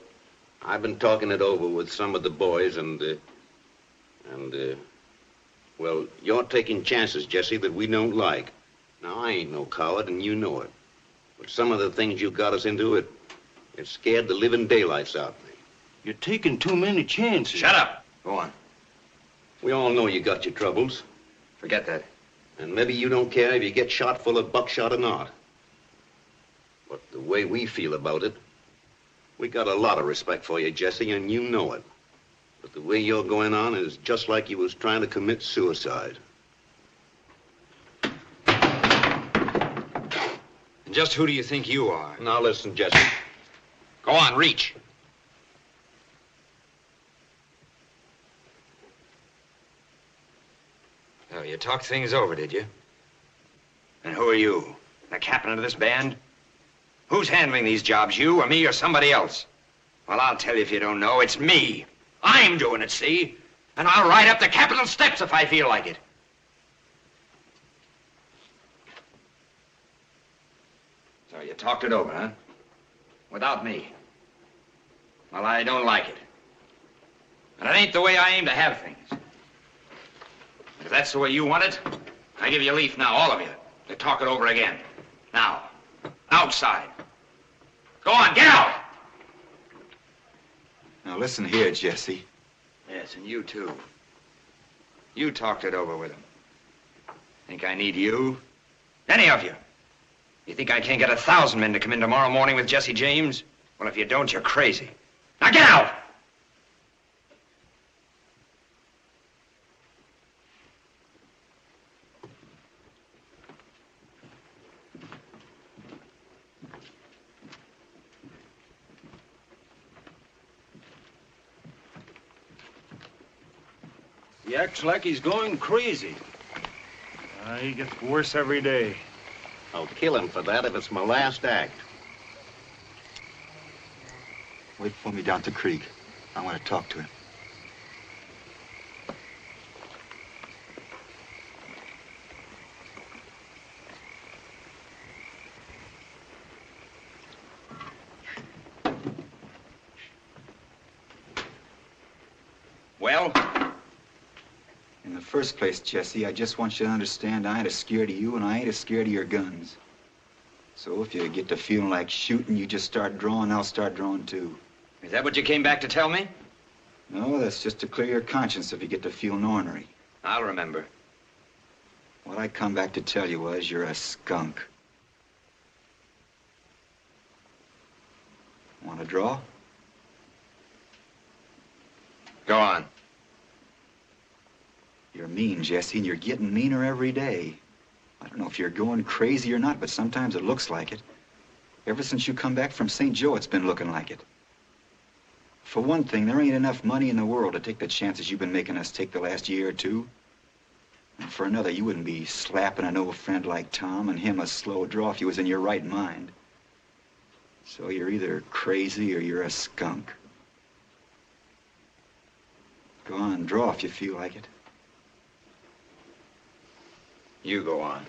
Q: I've been talking it over with some of the boys, well, you're taking chances, Jesse, that we don't like. Now, I ain't no coward, and you know it. But some of the things you got us into, it scared the living daylights out of me.
I: You're taking too many chances.
P: Shut up. Go on.
Q: We all know you got your troubles.
P: Forget that.
Q: And maybe you don't care if you get shot full of buckshot or not. But the way we feel about it, we got a lot of respect for you, Jesse, and you know it. But the way you're going on is just like you was trying to commit suicide.
P: And just who do you think you are?
Q: Now listen, Jesse.
P: Go on, reach. Oh, you talked things over, did you? And who are you? The captain of this band? Who's handling these jobs, you or me or somebody else? Well, I'll tell you if you don't know, it's me. I'm doing it, see? And I'll ride up the Capitol steps if I feel like it. So you talked it over, huh? Without me. Well, I don't like it. And it ain't the way I aim to have things. If that's the way you want it, I give you leave now, all of you, to talk it over again. Now, outside. Go on, get out!
G: Now, listen here, Jesse.
P: Yes, and you, too. You talked it over with him. Think I need you? Any of you? You think I can't get 1,000 men to come in tomorrow morning with Jesse James? Well, if you don't, you're crazy. Now, get out!
I: He acts like he's going crazy.
U: He gets worse every day.
I: I'll kill him for that if it's my last act.
G: Wait for me down at the creek. I want to talk to him.
P: Well?
G: In the first place, Jesse, I just want you to understand I ain't as scared of you and I ain't as scared of your guns. So if you get to feeling like shooting, you just start drawing, I'll start drawing too.
P: Is that what you came back to tell me?
G: No, that's just to clear your conscience if you get to feeling ornery.
P: I'll remember.
G: What I come back to tell you was you're a skunk. Want to draw?
P: Go on.
G: You're mean, Jesse, and you're getting meaner every day. I don't know if you're going crazy or not, but sometimes it looks like it. Ever since you come back from St. Joe, it's been looking like it. For one thing, there ain't enough money in the world to take the chances you've been making us take the last year or two. And for another, you wouldn't be slapping an old friend like Tom and him a slow draw if you was in your right mind. So you're either crazy or you're a skunk. Go on, draw if you feel like it.
P: You go on.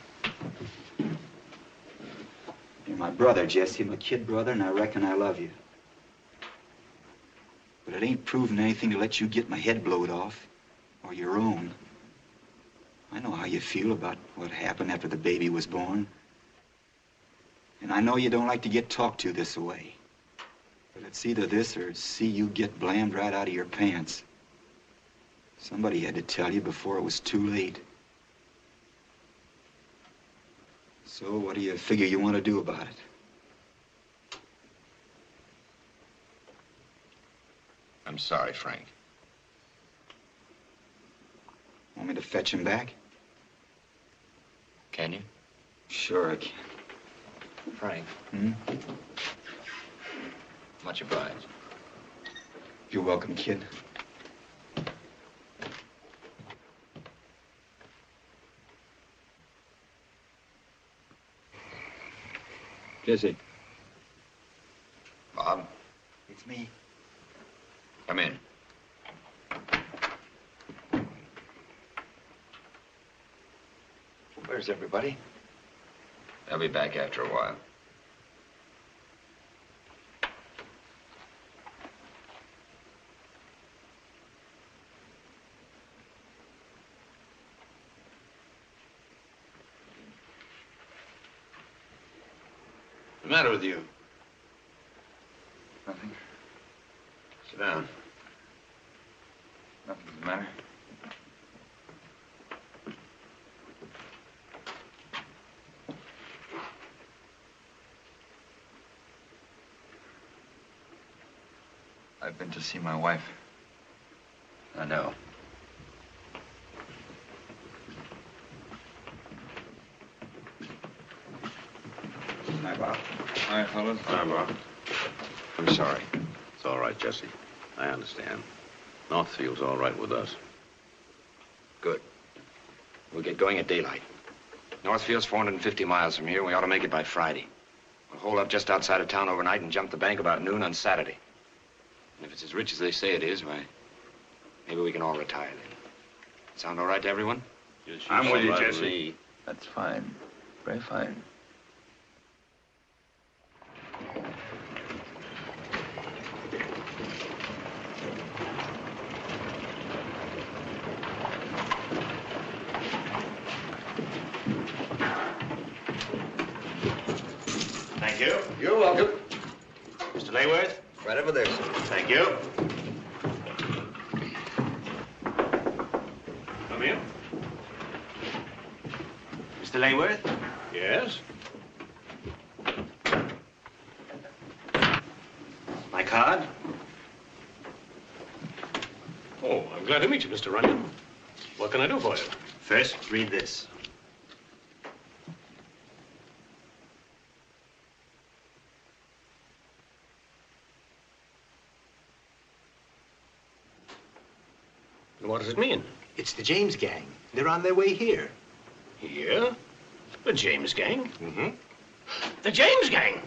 G: You're my brother, Jesse, my kid brother, and I reckon I love you. But it ain't proving anything to let you get my head blowed off, or your own. I know how you feel about what happened after the baby was born. And I know you don't like to get talked to this way. But it's either this or see you get blammed right out of your pants. Somebody had to tell you before it was too late. So what do you figure you want to do about it?
P: I'm sorry, Frank.
G: Want me to fetch him back?
P: Can you?
G: Sure I can.
P: Frank.
G: Hmm?
P: Much obliged.
G: You're welcome, kid.
P: Jesse. Bob.
G: It's me.
P: Come in.
G: Where's everybody?
P: They'll be back after a while.
S: What's the matter with you?
P: Nothing.
S: Sit down.
P: Nothing's the matter. I've been to see my wife.
S: I know.
P: Hi, Bob. Hi, fellas.
S: Hi, Bob.
P: I'm sorry.
S: It's all right, Jesse. I understand. Northfield's all right with us.
P: Good. We'll get going at daylight. Northfield's 450 miles from here. We ought to make it by Friday. We'll hold up just outside of town overnight and jump the bank about noon on Saturday. And if it's as rich as they say it is, why, maybe we can all retire then. Sound all right to everyone?
L: I'm with you, Jesse.
T: That's fine. Very fine.
S: Thank you. You're welcome. Mr. Layworth?
Q: Right over there, sir.
S: Thank you. Come in. Mr. Layworth? Yes? My card?
B: Oh, I'm glad to meet you, Mr. Runyon. What can I do for you?
S: First, read this.
B: What does it mean?
S: It's the James gang. They're on their way here.
B: Here? The James gang?
S: Mm-hmm.
B: The James gang?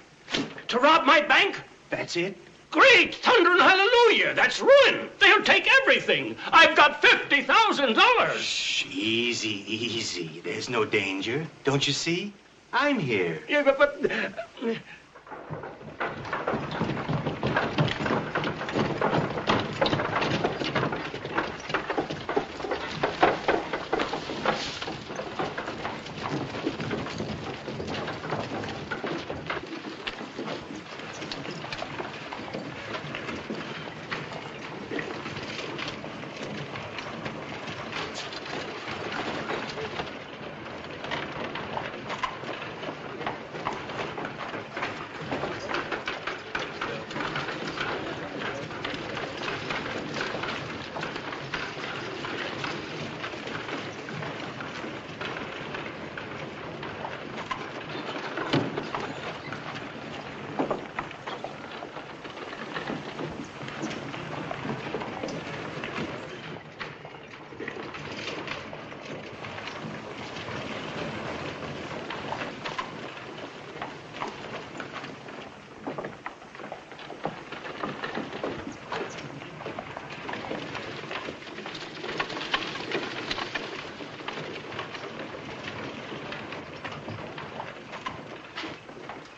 B: To rob my bank?
S: That's it.
B: Great thunder and hallelujah! That's ruin. They'll take everything. I've got $50,000.
S: Shh, easy, easy. There's no danger. Don't you see? I'm here.
B: Yeah, but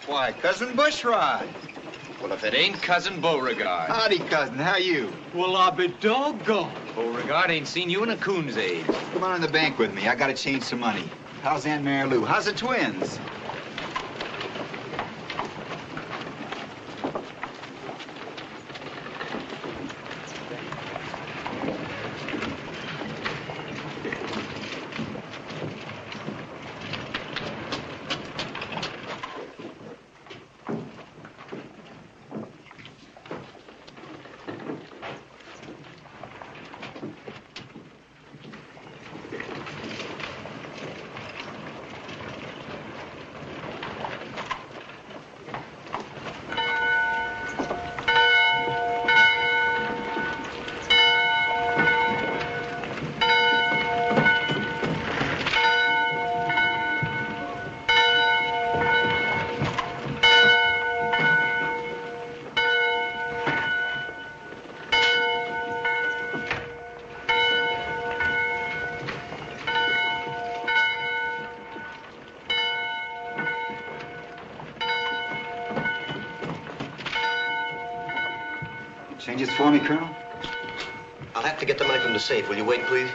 G: Why, Cousin Bushrod.
P: Well, if it ain't Cousin Beauregard.
G: Howdy, cousin. How you?
P: Well, I'll be doggone. Beauregard ain't seen you in a coon's age.
G: Come on in the bank with me. I gotta change some money. How's Aunt Mary Lou? How's the twins? Changes for me, Colonel?
Q: I'll have to get the money from the safe. Will you wait, please?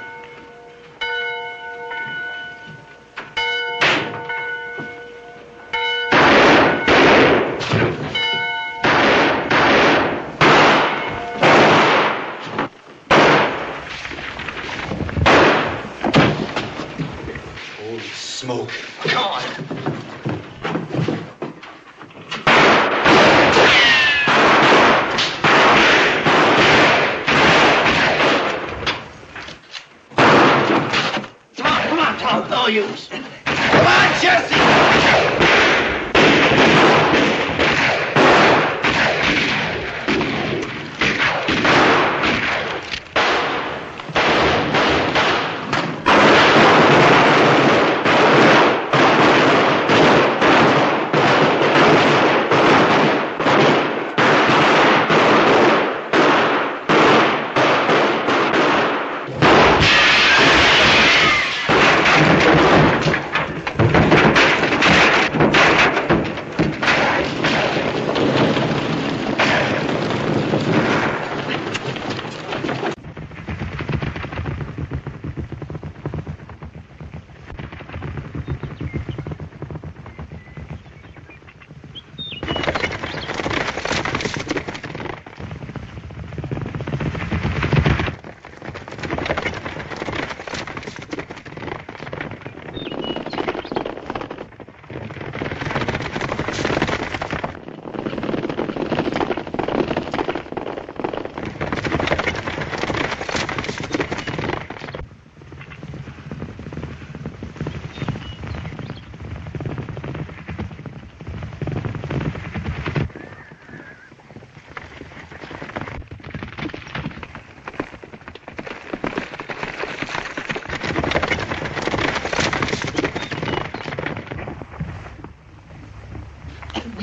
G: Holy smoke. Come on.
R: No use. Come on, Jesse!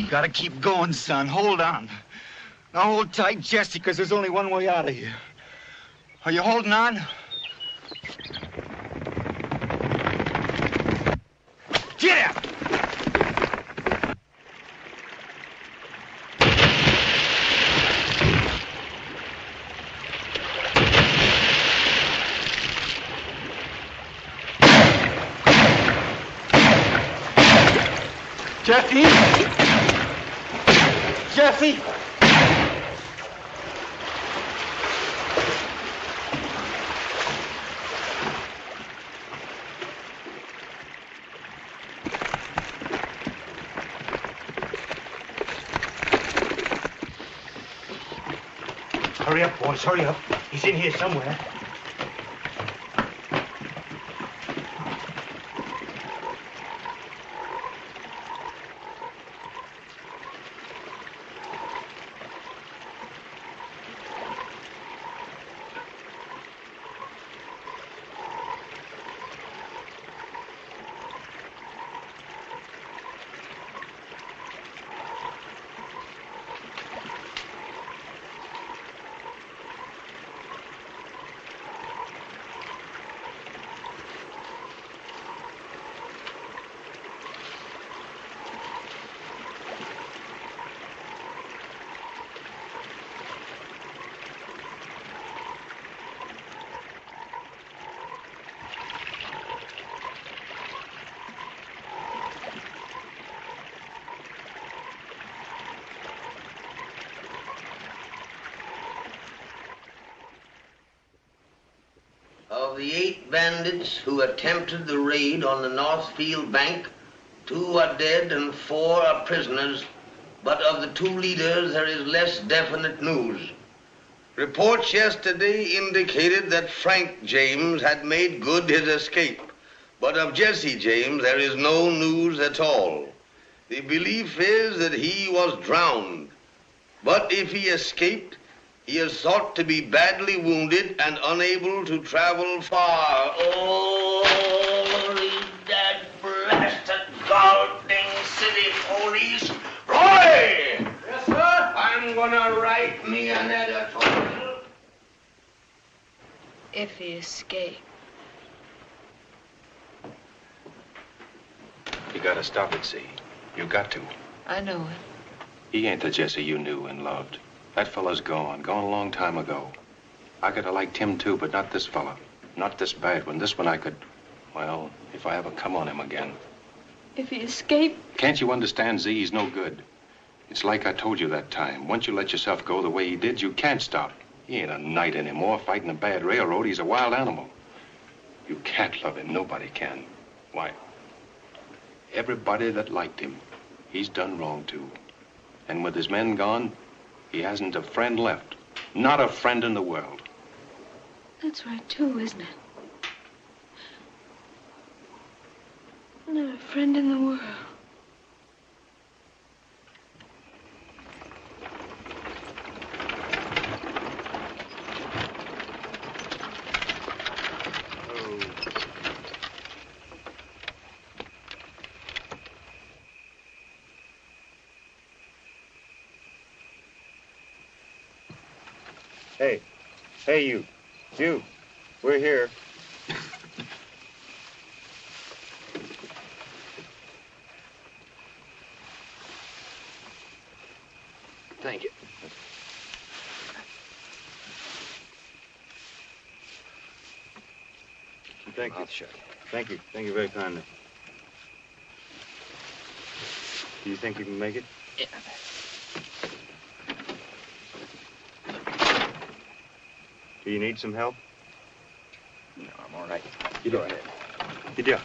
G: Gotta keep going, son. Hold on. Now hold tight, Jesse, because there's only one way out of here. Are you holding on? Get out! Jesse! Jesse!
S: Hurry up, boys, hurry up. He's in here somewhere.
I: of the 8 bandits who attempted the raid on the Northfield Bank, 2 are dead and 4 are prisoners, but of the 2 leaders there is less definite news. Reports yesterday indicated that Frank James had made good his escape, but of Jesse James there is no news at all. The belief is that he was drowned, but if he escaped, he is thought to be badly wounded and unable to travel far. Oh, that blasted Galding City police. Roy! Yes, sir? I'm gonna write me an editorial.
C: If he escaped.
K: You gotta stop it, see? You got to.
C: I know it.
K: He ain't the Jesse you knew and loved. That fella's gone a long time ago. I could have liked him too, but not this fella. Not this bad one. This one I could, well, if I ever come on him again.
C: If he escaped.
K: Can't you understand, Z? He's no good. It's like I told you that time. Once you let yourself go the way he did, you can't stop. He ain't a knight anymore fighting a bad railroad. He's a wild animal. You can't love him. Nobody can. Why? Everybody that liked him, he's done wrong to. And with his men gone, he hasn't a friend left. Not a friend in the world.
C: That's right, too, isn't it? Not a friend in the world.
T: Hey, you. You. We're here.
P: Thank you.
T: Thank you. Thank you. Thank you very kindly. Do you think you can make it?
P: Yeah.
T: Do you need some help?
P: No, I'm all right.
T: You go ahead. You do.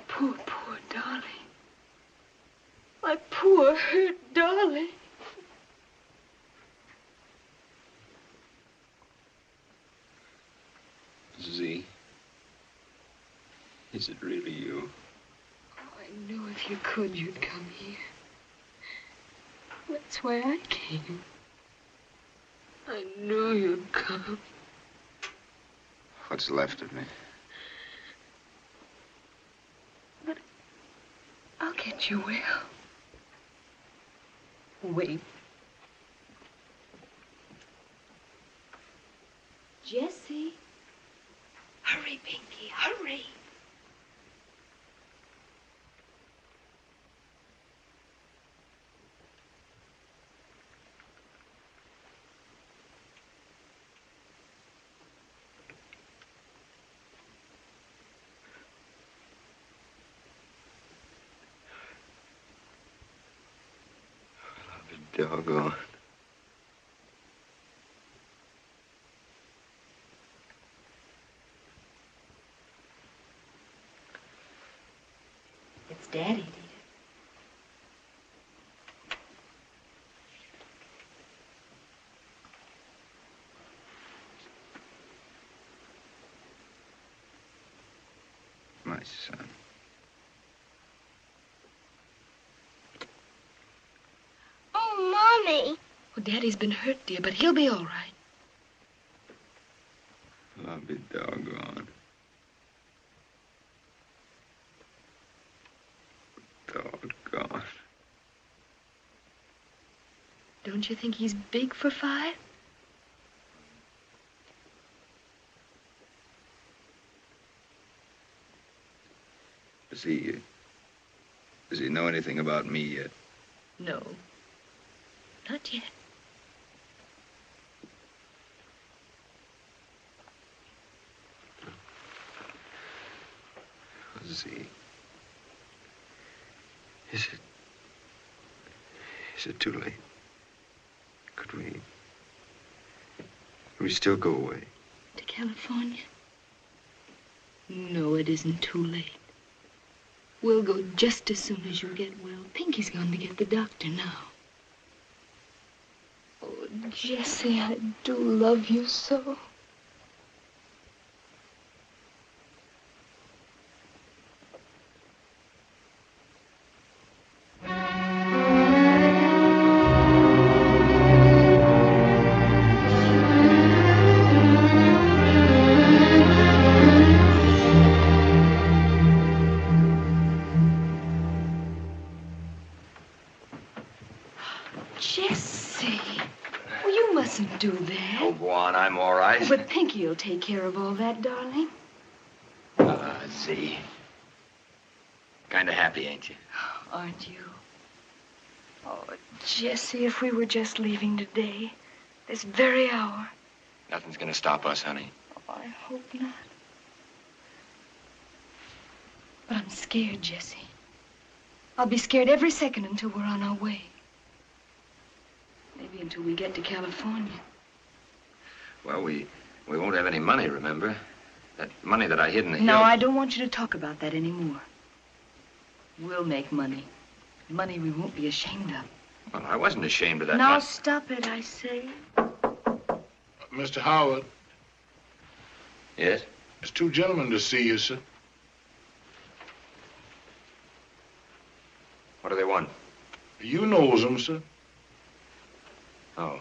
C: Poor, poor darling. My poor, hurt darling.
K: Z, is it really you?
C: Oh, I knew if you could, you'd come here. That's why I came. I knew you'd come.
P: What's left of me?
C: But I'll get you well. Wait. Jesse. Hurry, Pinky, hurry.
P: Doggone.
C: Daddy did.
P: My son.
C: Oh, Mommy. Well, Daddy's been hurt, dear, but he'll be all right.
P: I'll be doggone. Doggone.
C: Don't you think he's big for 5?
P: Does he know anything about me yet?
C: No. Not yet.
P: Is it too late? Could we still go away?
C: To California? No, it isn't too late. We'll go just as soon as you get well. Pinky's going to get the doctor now. Oh, Jesse, I do love you so. Do that.
P: Oh, go on. I'm all right.
C: Oh, but Pinky'll take care of all that, darling.
P: Z. Kind of happy, ain't you?
C: Aren't you? Oh, Jesse, if we were just leaving today, this very hour.
P: Nothing's gonna stop us, honey.
C: Oh, I hope not. But I'm scared, Jesse. I'll be scared every second until we're on our way. Maybe until we get to California.
P: Well, we won't have any money, remember? That money that I hid in the
C: No,
P: hill.
C: I don't want you to talk about that anymore. We'll make money. Money we won't be ashamed of.
P: Well, I wasn't ashamed of that
C: Now
P: money.
C: stop it, I say.
A: Mr. Howard.
P: Yes?
A: There's 2 gentlemen to see you, sir.
P: What do they want?
A: You knows them, sir.
P: Oh.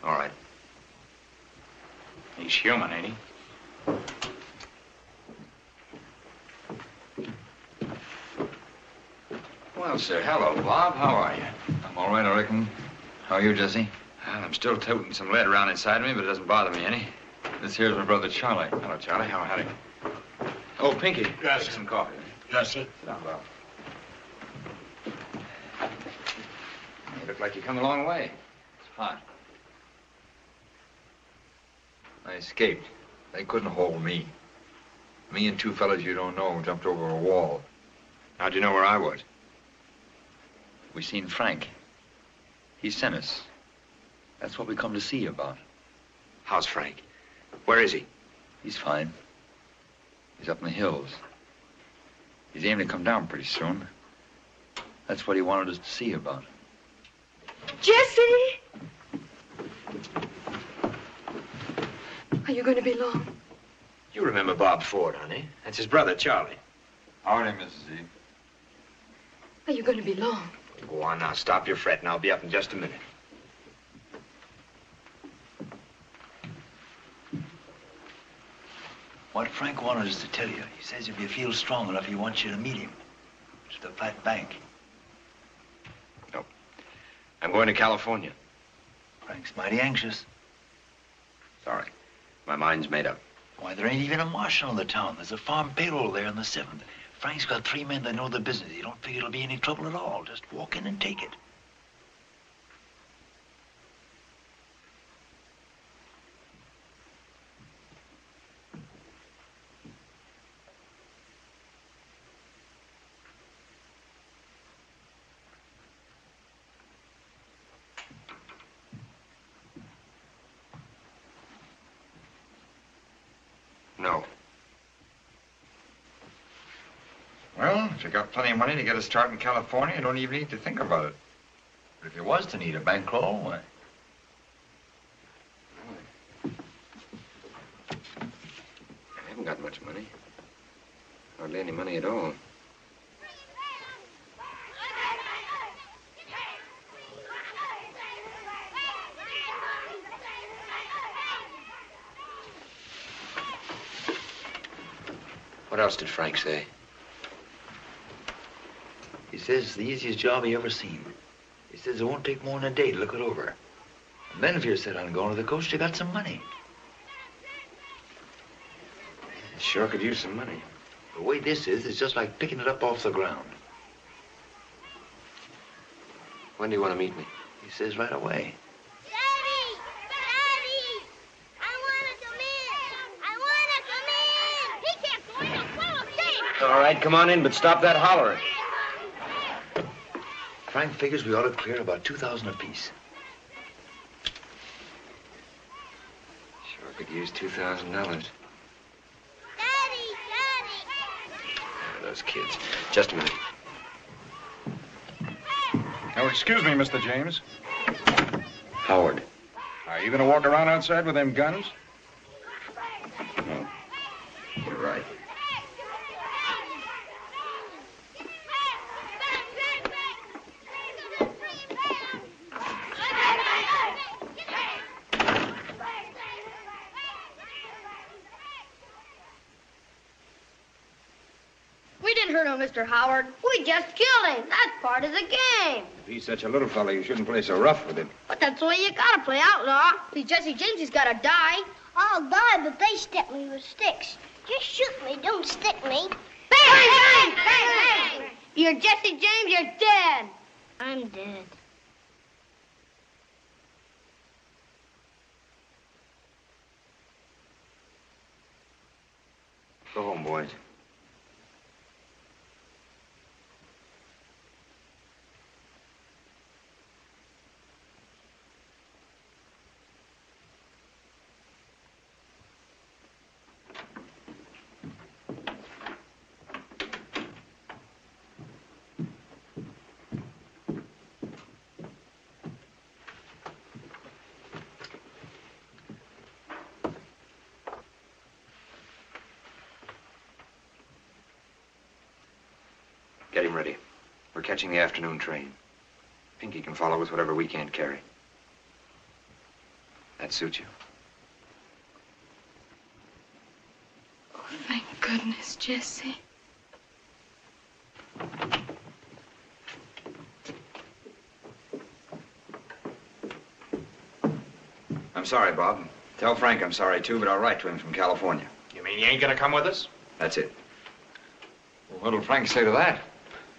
P: All right.
L: He's human, ain't he?
P: Well, sir, hello, Bob. How are you?
F: I'm all right, I reckon. How are you, Jesse?
P: Well, I'm still toting some lead around inside me, but it doesn't bother me any.
F: This here's my brother, Charlie.
P: Hello, Charlie. Howdy. Oh, Pinky.
A: Yes,
P: Make some coffee.
A: Yes, sir.
P: Sit down, Bob. You look like you come a long way.
F: It's hot. I escaped. They couldn't hold me. Me and 2 fellas you don't know jumped over a wall.
P: How'd you know where I was?
F: We seen Frank. He sent us. That's what we come to see you about.
P: How's Frank? Where is he?
F: He's fine. He's up in the hills. He's aiming to come down pretty soon. That's what he wanted us to see you about.
C: Jesse! Are you going to be long?
P: You remember Bob Ford, honey. That's his brother, Charlie.
F: Howdy, Mrs. E.
C: Are you going to be long?
P: Go on now. Stop your fretting. I'll be up in just a minute.
H: What Frank wanted us to tell you. He says if you feel strong enough, he wants you to meet him. It's the Flat Bank.
P: No. I'm going to California.
H: Frank's mighty anxious.
P: Sorry. My mind's made up.
H: Why, there ain't even a marshal in the town. There's a farm payroll there on the 7th. Frank's got 3 men that know the business. You don't figure it'll be any trouble at all. Just walk in and take it.
P: No.
F: If you got plenty of money to get a start in California, you don't even need to think about it. But if you was to need a bankroll, why?
P: I haven't got much money. Hardly any money at all. What else did Frank say?
H: He says it's the easiest job he ever seen. He says it won't take more than a day to look it over. And then if you're set on going to the coast, you got some money.
P: Sure could use some money.
H: The way this is, it's just like picking it up off the ground.
P: When do you want to meet me?
H: He says right away.
P: All right, come on in, but stop that hollering.
H: Frank figures we ought to clear about 2,000 apiece.
P: Sure could use $2,000. Daddy! Those kids. Just a minute.
D: Oh, excuse me, Mr. James.
P: Howard.
D: Are you gonna walk around outside with them guns?
P: No. You're right.
N: Hurt him, Mr. Howard. We just killed him. That's part of the game.
P: If he's such a little fella, you shouldn't play so rough with him.
N: But that's the way you gotta play outlaw. See, Jesse James, he's gotta die. I'll die, but they stick me with sticks. Just shoot me, don't stick me. Bang, bang, bang, bang. You're Jesse James, you're dead. I'm dead.
P: Go home, boys. Get him ready. We're catching the afternoon train. Pinky can follow with whatever we can't carry. That suits you?
C: Oh, thank goodness, Jesse.
P: I'm sorry, Bob. Tell Frank I'm sorry, too, but I'll write to him from California.
F: You mean you ain't gonna come with us?
P: That's it. Well, what'll Frank say to that?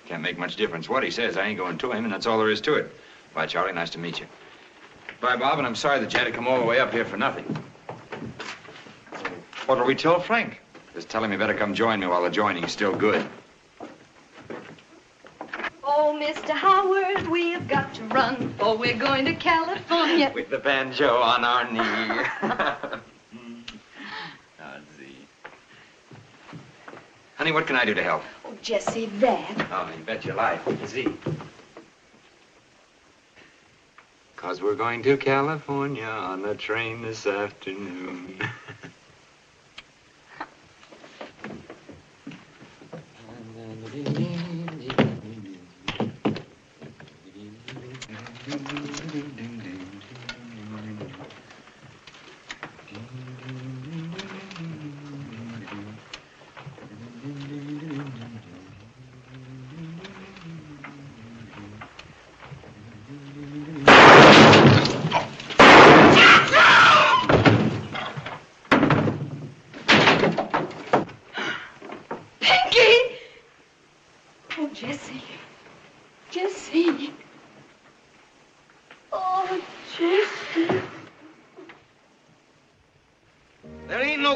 P: Can't make much difference what he says. I ain't going to him, and that's all there is to it. Bye, Charlie. Nice to meet you. Bye, Bob, and I'm sorry that you had to come all the way up here for nothing. What'll we tell Frank? Just tell him he better come join me while the joining's still good.
C: Oh, Mr. Howard, we have got to run, for we're going to California.
P: With the banjo on our knee. Honey, what can I do to help?
C: Oh, Jesse, that.
P: Oh, you bet your life. Z. 'Cause we're going to California on the train this afternoon.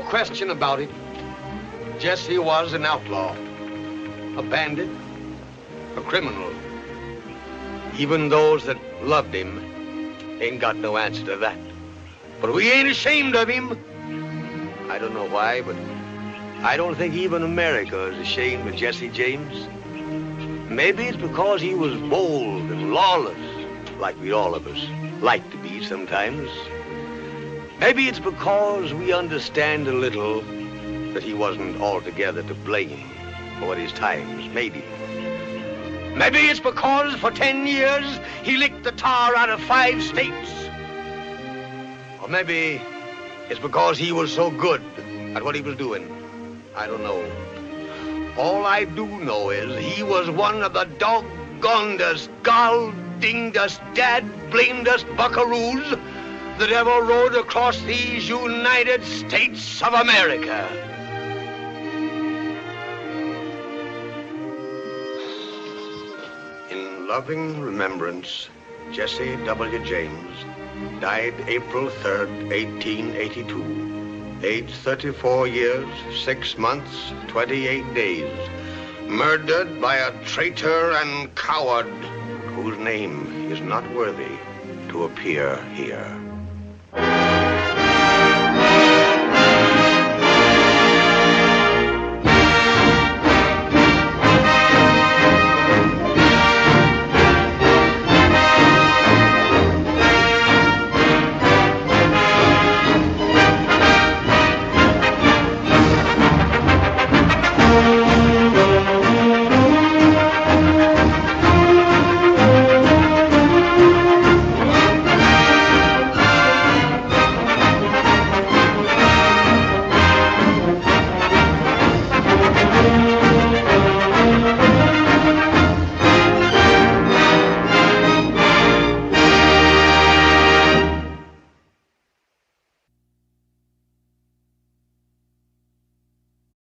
I: Question about it. Jesse was an outlaw, a bandit, a criminal. Even those that loved him ain't got no answer to that. But we ain't ashamed of him. I don't know why, but I don't think even America is ashamed of Jesse James. Maybe it's because he was bold and lawless, like we all of us like to be sometimes. Maybe it's because we understand a little that he wasn't altogether to blame for his times, maybe. Maybe it's because for 10 years he licked the tar out of 5 states. Or maybe it's because he was so good at what he was doing. I don't know. All I do know is he was one of the doggonedest, gall-dingedest, dad-blamedest buckaroos that ever rode across these United States of America. In loving remembrance, Jesse W. James died April 3rd, 1882, age 34 years, 6 months, 28 days, murdered by a traitor and coward whose name is not worthy to appear here.